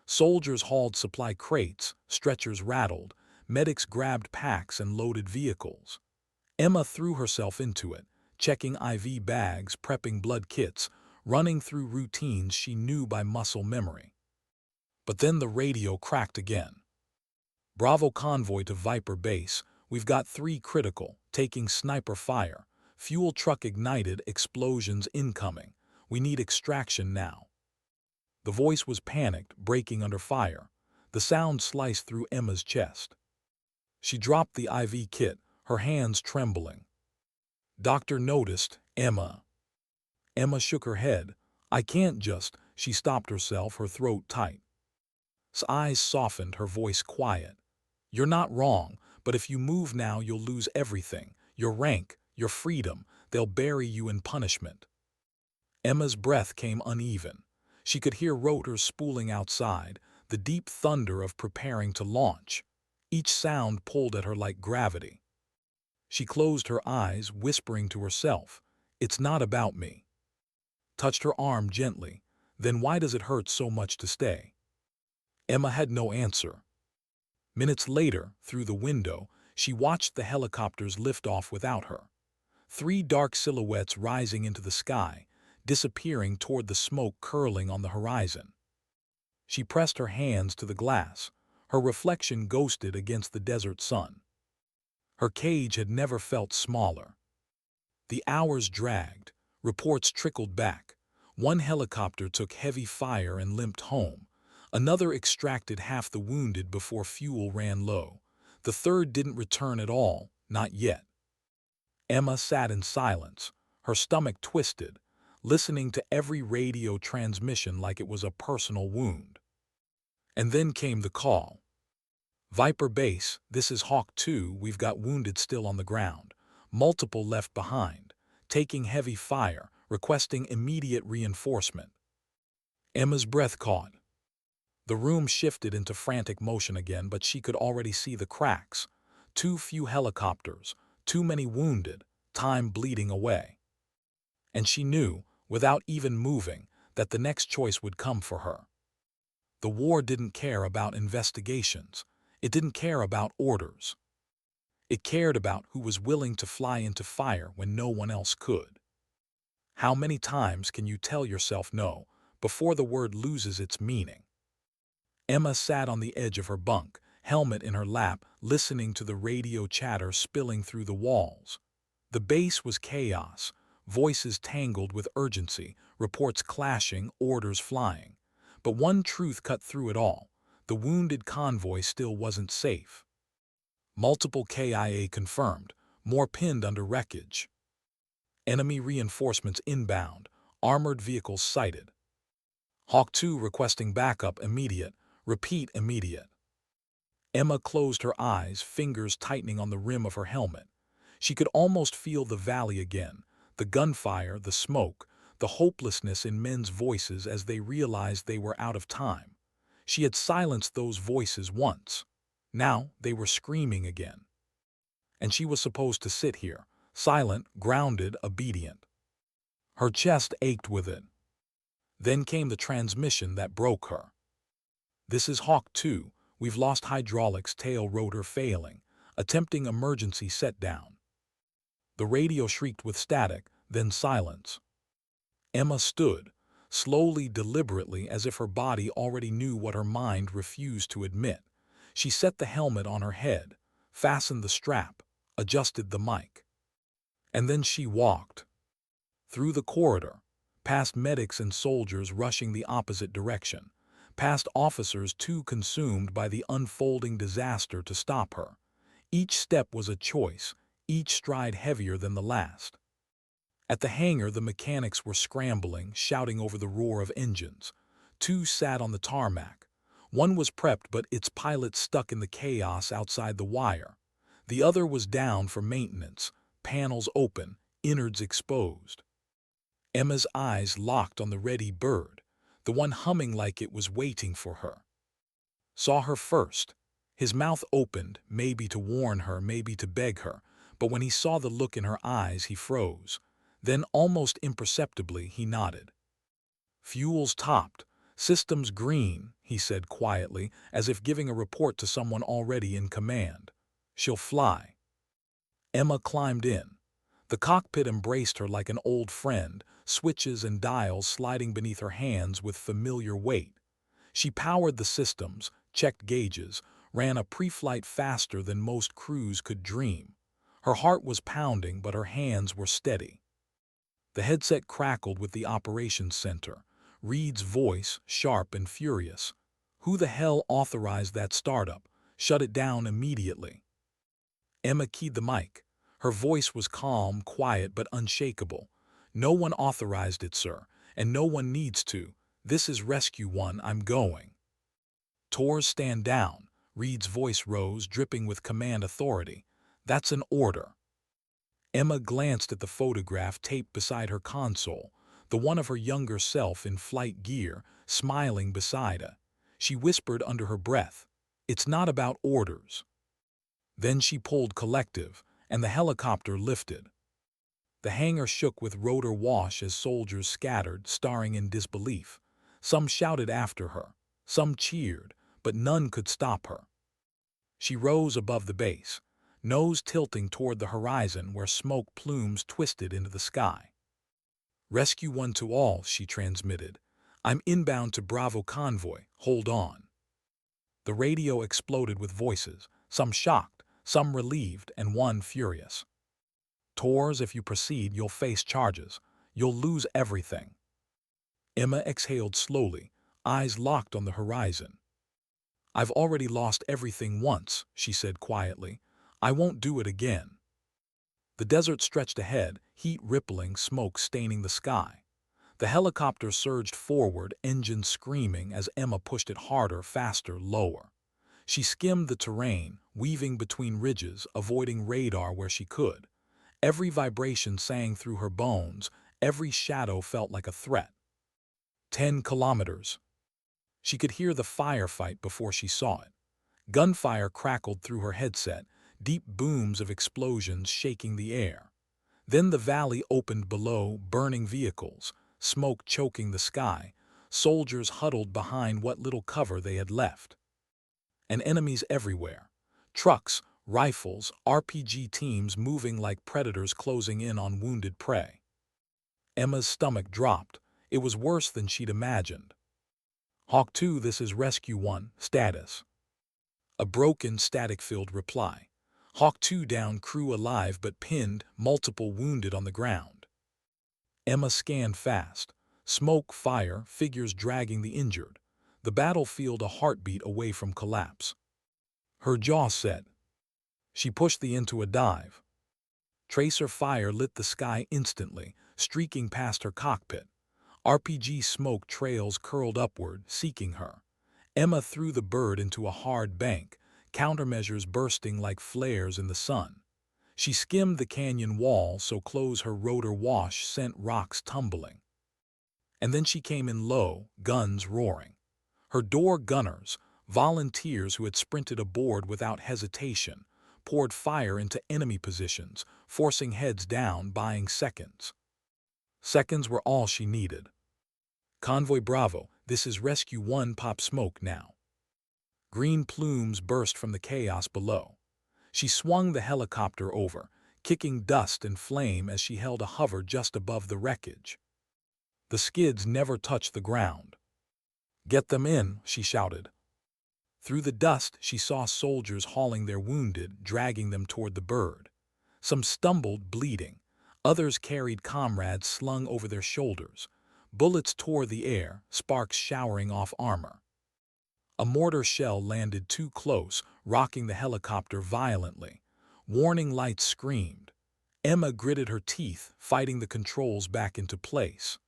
Soldiers hauled supply crates, stretchers rattled, medics grabbed packs and loaded vehicles. Emma threw herself into it, checking IV bags, prepping blood kits, running through routines she knew by muscle memory. But then the radio cracked again. Bravo Convoy to Viper Base. We've got 3 critical, taking sniper fire. Fuel truck ignited, explosions incoming. We need extraction now. The voice was panicked, breaking under fire. The sound sliced through Emma's chest. She dropped the IV kit, her hands trembling. Doctor noticed, Emma. Emma shook her head. I can't just. She stopped herself, her throat tight. Her eyes softened, her voice quiet. You're not wrong, but if you move now you'll lose everything. Your rank, your freedom. They'll bury you in punishment. Emma's breath came uneven. She could hear rotors spooling outside, the deep thunder of preparing to launch. Each sound pulled at her like gravity. She closed her eyes, whispering to herself, It's not about me. Touched her arm gently. Then why does it hurt so much to stay? Emma had no answer. Minutes later, through the window, she watched the helicopters lift off without her. 3 dark silhouettes rising into the sky, disappearing toward the smoke curling on the horizon. She pressed her hands to the glass, her reflection ghosted against the desert sun. Her cage had never felt smaller. The hours dragged, reports trickled back. One helicopter took heavy fire and limped home. Another extracted half the wounded before fuel ran low. The third didn't return at all, not yet. Emma sat in silence, her stomach twisted, listening to every radio transmission like it was a personal wound. And then came the call. Viper Base, this is Hawk 2, we've got wounded still on the ground. Multiple left behind, taking heavy fire, requesting immediate reinforcement. Emma's breath caught. The room shifted into frantic motion again, but she could already see the cracks. Too few helicopters, too many wounded, time bleeding away. And she knew, without even moving, that the next choice would come for her. The war didn't care about investigations. It didn't care about orders. It cared about who was willing to fly into fire when no one else could. How many times can you tell yourself no before the word loses its meaning? Emma sat on the edge of her bunk, helmet in her lap, listening to the radio chatter spilling through the walls. The base was chaos, voices tangled with urgency, reports clashing, orders flying. But one truth cut through it all. The wounded convoy still wasn't safe. Multiple KIA confirmed, more pinned under wreckage. Enemy reinforcements inbound, armored vehicles sighted. Hawk 2 requesting backup immediate, repeat immediate. Emma closed her eyes, fingers tightening on the rim of her helmet. She could almost feel the valley again, the gunfire, the smoke, the hopelessness in men's voices as they realized they were out of time. She had silenced those voices once. Now they were screaming again. And she was supposed to sit here, silent, grounded, obedient. Her chest ached with it. Then came the transmission that broke her. This is Hawk 2. We've lost hydraulics, tail rotor failing, attempting emergency set-down. The radio shrieked with static, then silence. Emma stood, slowly, deliberately, as if her body already knew what her mind refused to admit. She set the helmet on her head, fastened the strap, adjusted the mic. And then she walked. Through the corridor, past medics and soldiers rushing the opposite direction, past officers too consumed by the unfolding disaster to stop her. Each step was a choice, each stride heavier than the last. At the hangar, the mechanics were scrambling, shouting over the roar of engines. 2 sat on the tarmac. One was prepped, but its pilot stuck in the chaos outside the wire. The other was down for maintenance, panels open, innards exposed. Emma's eyes locked on the ready bird, the one humming like it was waiting for her. Saw her first. His mouth opened, maybe to warn her, maybe to beg her, but when he saw the look in her eyes, he froze. Then, almost imperceptibly, he nodded. Fuels topped. Systems green, he said quietly, as if giving a report to someone already in command. She'll fly. Emma climbed in. The cockpit embraced her like an old friend, switches and dials sliding beneath her hands with familiar weight. She powered the systems, checked gauges, ran a pre-flight faster than most crews could dream. Her heart was pounding, but her hands were steady. The headset crackled with the operations center. Reed's voice, sharp and furious. "Who the hell authorized that startup? Shut it down immediately." Emma keyed the mic. Her voice was calm, quiet, but unshakable. "No one authorized it, sir, and no one needs to. This is Rescue 1, I'm going." "Torres, stand down." Reed's voice rose, dripping with command authority. "That's an order." Emma glanced at the photograph taped beside her console, the one of her younger self in flight gear, smiling beside her. She whispered under her breath, "It's not about orders." Then she pulled collective, and the helicopter lifted. The hangar shook with rotor wash as soldiers scattered, staring in disbelief. Some shouted after her, some cheered, but none could stop her. She rose above the base, nose tilting toward the horizon where smoke plumes twisted into the sky. "Rescue 1 to all," she transmitted. "I'm inbound to Bravo Convoy. Hold on." The radio exploded with voices, some shocked, some relieved, and one furious. "Torres, if you proceed, you'll face charges. You'll lose everything." Emma exhaled slowly, eyes locked on the horizon. "I've already lost everything once," she said quietly. "I won't do it again." The desert stretched ahead, heat rippling, smoke staining the sky. The helicopter surged forward, engines screaming as Emma pushed it harder, faster, lower. She skimmed the terrain, weaving between ridges, avoiding radar where she could. Every vibration sang through her bones, every shadow felt like a threat. 10 kilometers. She could hear the firefight before she saw it. Gunfire crackled through her headset, deep booms of explosions shaking the air. Then the valley opened below, burning vehicles, smoke choking the sky, soldiers huddled behind what little cover they had left. And enemies everywhere. Trucks, rifles, RPG teams moving like predators closing in on wounded prey. Emma's stomach dropped. It was worse than she'd imagined. "Hawk 2, this is Rescue 1, status." A broken, static-filled reply. "Hawk 2 down, crew alive but pinned, multiple wounded on the ground." Emma scanned fast. Smoke, fire, figures dragging the injured. The battlefield a heartbeat away from collapse. Her jaw set. She pushed the into a dive. Tracer fire lit the sky instantly, streaking past her cockpit. RPG smoke trails curled upward, seeking her. Emma threw the bird into a hard bank, countermeasures bursting like flares in the sun. She skimmed the canyon wall so close her rotor wash sent rocks tumbling. And then she came in low, guns roaring. Her door gunners, volunteers who had sprinted aboard without hesitation, poured fire into enemy positions, forcing heads down, buying seconds. Seconds were all she needed. "Convoy Bravo, this is Rescue 1, pop smoke now." Green plumes burst from the chaos below. She swung the helicopter over, kicking dust and flame as she held a hover just above the wreckage. The skids never touched the ground. "Get them in," she shouted. Through the dust, she saw soldiers hauling their wounded, dragging them toward the bird. Some stumbled, bleeding. Others carried comrades slung over their shoulders. Bullets tore the air, sparks showering off armor. A mortar shell landed too close, rocking the helicopter violently. Warning lights screamed. Emma gritted her teeth, fighting the controls back into place.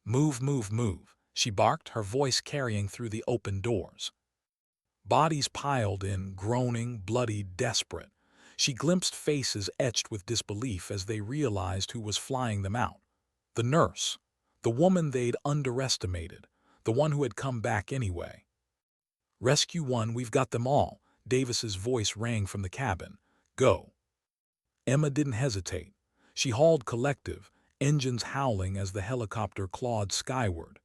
"Move, move, move," she barked, her voice carrying through the open doors. Bodies piled in, groaning, bloody, desperate. She glimpsed faces etched with disbelief as they realized who was flying them out. The nurse. The woman they'd underestimated. The one who had come back anyway. "Rescue 1, we've got them all," Davis's voice rang from the cabin. "Go." Emma didn't hesitate. She hauled collective, engines howling as the helicopter clawed skyward.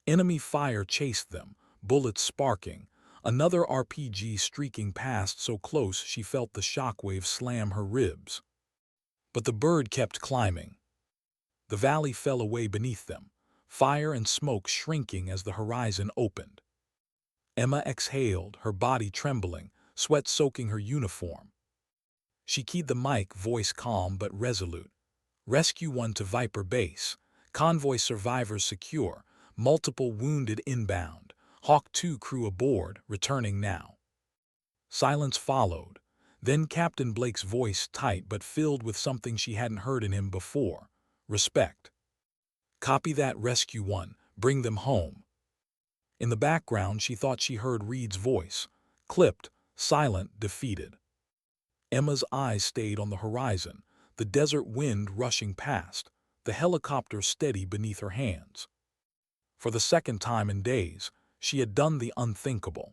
Enemy fire chased them, bullets sparking. Another RPG streaking past so close she felt the shockwave slam her ribs. But the bird kept climbing. The valley fell away beneath them, fire and smoke shrinking as the horizon opened. Emma exhaled, her body trembling, sweat soaking her uniform. She keyed the mic, voice calm but resolute. Rescue 1 to Viper Base. Convoy survivors secure. Multiple wounded inbound. Hawk 2 crew aboard, returning now. Silence followed. Then Captain Blake's voice, tight but filled with something she hadn't heard in him before. Respect. Copy that, Rescue 1. Bring them home. In the background, she thought she heard Reed's voice. Clipped, silent, defeated. Emma's eyes stayed on the horizon, the desert wind rushing past, the helicopter steady beneath her hands. For the second time in days, she had done the unthinkable.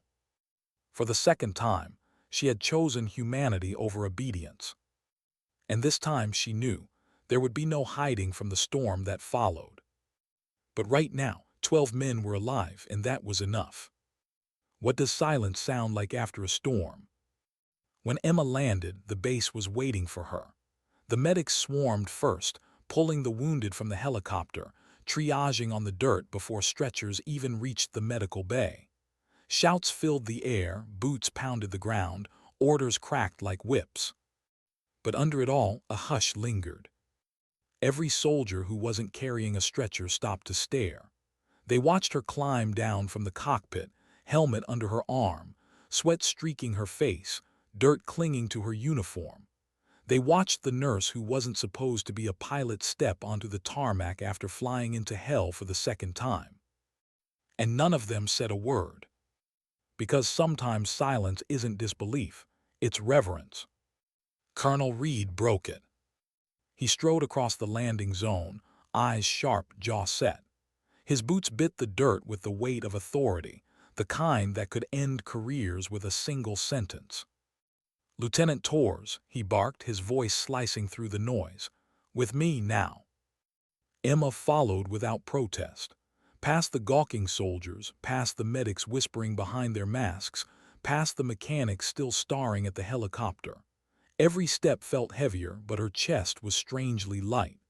For the second time, she had chosen humanity over obedience. And this time she knew there would be no hiding from the storm that followed. But right now, 12 men were alive, and that was enough. What does silence sound like after a storm? When Emma landed, the base was waiting for her. The medics swarmed first, pulling the wounded from the helicopter, triaging on the dirt before stretchers even reached the medical bay. Shouts filled the air, boots pounded the ground, orders cracked like whips. But under it all, a hush lingered. Every soldier who wasn't carrying a stretcher stopped to stare. They watched her climb down from the cockpit, helmet under her arm, sweat streaking her face, dirt clinging to her uniform. They watched the nurse who wasn't supposed to be a pilot step onto the tarmac after flying into hell for the second time. And none of them said a word. Because sometimes silence isn't disbelief, it's reverence. Colonel Reed broke it. He strode across the landing zone, eyes sharp, jaw set. His boots bit the dirt with the weight of authority, the kind that could end careers with a single sentence. "Lieutenant Torres," he barked, his voice slicing through the noise. "With me now." Emma followed without protest. Past the gawking soldiers, past the medics whispering behind their masks, past the mechanics still staring at the helicopter. Every step felt heavier, but her chest was strangely light.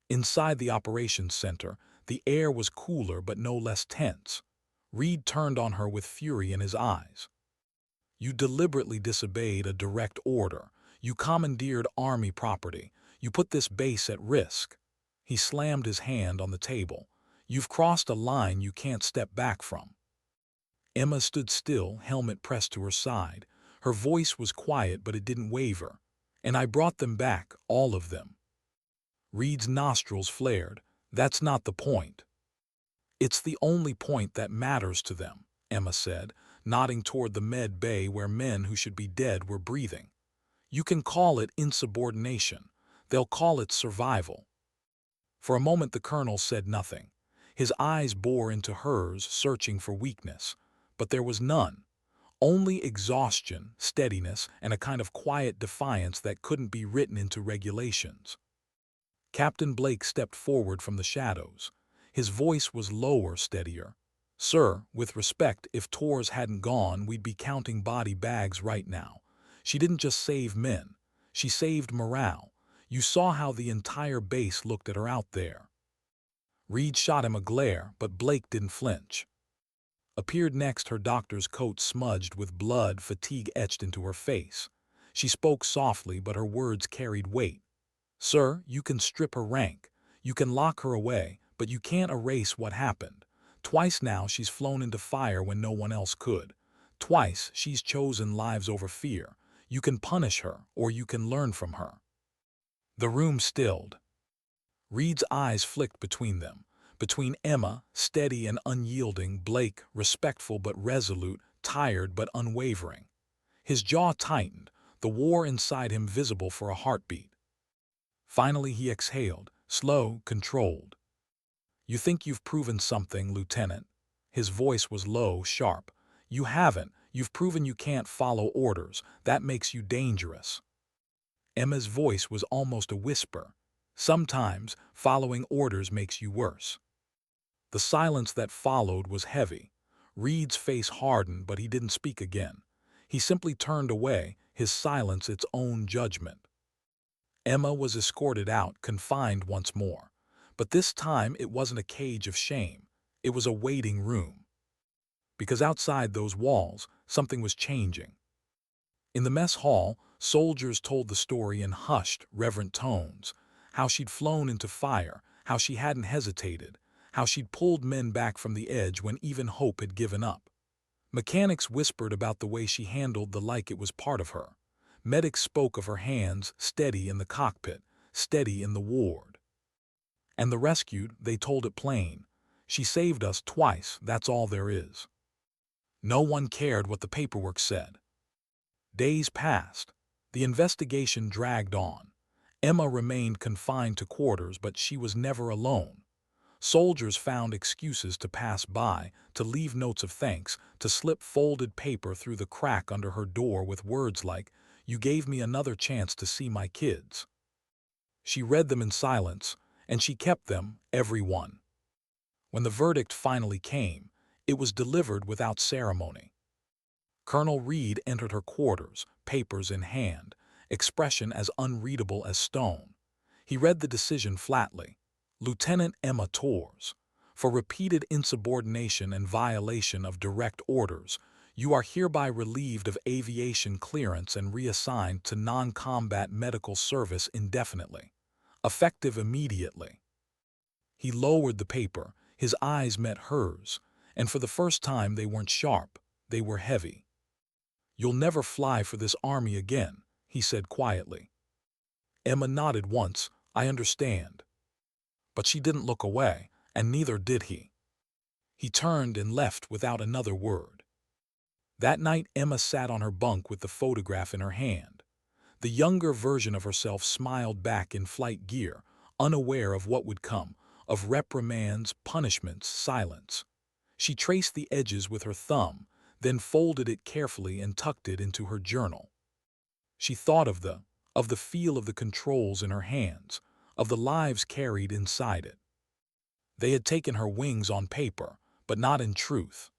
Inside the operations center, the air was cooler but no less tense. Reed turned on her with fury in his eyes. "You deliberately disobeyed a direct order. You commandeered Army property. You put this base at risk." He slammed his hand on the table. "You've crossed a line you can't step back from." Emma stood still, helmet pressed to her side. Her voice was quiet, but it didn't waver. "And I brought them back, all of them." Reed's nostrils flared. "That's not the point." "It's the only point that matters to them," Emma said, nodding toward the med bay where men who should be dead were breathing. "You can call it insubordination. They'll call it survival." For a moment the colonel said nothing. His eyes bore into hers, searching for weakness. But there was none. Only exhaustion, steadiness, and a kind of quiet defiance that couldn't be written into regulations. Captain Blake stepped forward from the shadows. His voice was lower, steadier. "Sir, with respect, if Torres hadn't gone, we'd be counting body bags right now. She didn't just save men. She saved morale. You saw how the entire base looked at her out there." Reed shot him a glare, but Blake didn't flinch. Appeared next, her doctor's coat smudged with blood, fatigue etched into her face. She spoke softly, but her words carried weight. "Sir, you can strip her rank. You can lock her away, but you can't erase what happened. Twice now she's flown into fire when no one else could. Twice she's chosen lives over fear. You can punish her, or you can learn from her." The room stilled. Reed's eyes flicked between them. Between Emma, steady and unyielding, Blake, respectful but resolute, tired but unwavering. His jaw tightened, the war inside him visible for a heartbeat. Finally he exhaled, slow, controlled. "You think you've proven something, Lieutenant?" His voice was low, sharp. "You haven't. You've proven you can't follow orders. That makes you dangerous." Emma's voice was almost a whisper. "Sometimes following orders makes you worse." The silence that followed was heavy. Reed's face hardened, but he didn't speak again. He simply turned away, his silence its own judgment. Emma was escorted out, confined once more. But this time it wasn't a cage of shame. It was a waiting room. Because outside those walls, something was changing. In the mess hall, soldiers told the story in hushed, reverent tones, how she'd flown into fire, how she hadn't hesitated, how she'd pulled men back from the edge when even hope had given up. Mechanics whispered about the way she handled the like it was part of her. Medics spoke of her hands, steady in the cockpit, steady in the ward. And the rescued, they told it plain. She saved us twice, that's all there is. No one cared what the paperwork said. Days passed. The investigation dragged on. Emma remained confined to quarters, but she was never alone. Soldiers found excuses to pass by, to leave notes of thanks, to slip folded paper through the crack under her door with words like, "You gave me another chance to see my kids." She read them in silence, and she kept them, every one. When the verdict finally came, it was delivered without ceremony. Colonel Reed entered her quarters, papers in hand, expression as unreadable as stone. He read the decision flatly. Lieutenant Emma Torres, for repeated insubordination and violation of direct orders, you are hereby relieved of aviation clearance and reassigned to non-combat medical service indefinitely, effective immediately. He lowered the paper, his eyes met hers, and for the first time they weren't sharp, they were heavy. "You'll never fly for this army again," he said quietly. Emma nodded once, "I understand." But she didn't look away, and neither did he. He turned and left without another word. That night Emma sat on her bunk with the photograph in her hand. The younger version of herself smiled back in flight gear, unaware of what would come, of reprimands, punishments, silence. She traced the edges with her thumb, then folded it carefully and tucked it into her journal. She thought of the feel of the controls in her hands, of the lives carried inside it. They had taken her wings on paper, but not in truth.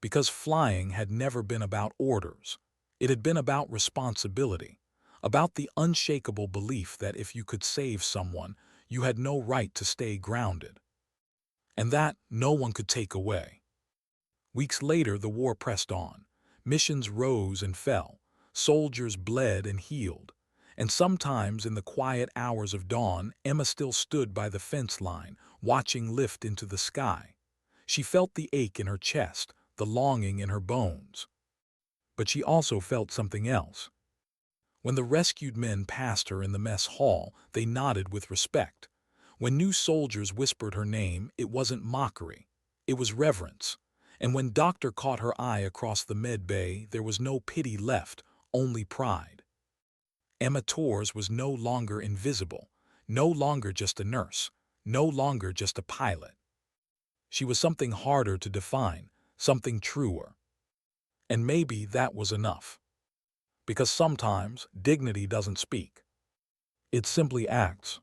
Because flying had never been about orders. It had been about responsibility, about the unshakable belief that if you could save someone, you had no right to stay grounded. And that no one could take away. Weeks later, the war pressed on. Missions rose and fell. Soldiers bled and healed. And sometimes in the quiet hours of dawn, Emma still stood by the fence line, watching lift into the sky. She felt the ache in her chest, the longing in her bones. But she also felt something else. When the rescued men passed her in the mess hall, they nodded with respect. When new soldiers whispered her name, it wasn't mockery. It was reverence. And when Doctor caught her eye across the med bay, there was no pity left, only pride. Emma Torres was no longer invisible, no longer just a nurse, no longer just a pilot. She was something harder to define, something truer. And maybe that was enough. Because sometimes dignity doesn't speak. It simply acts.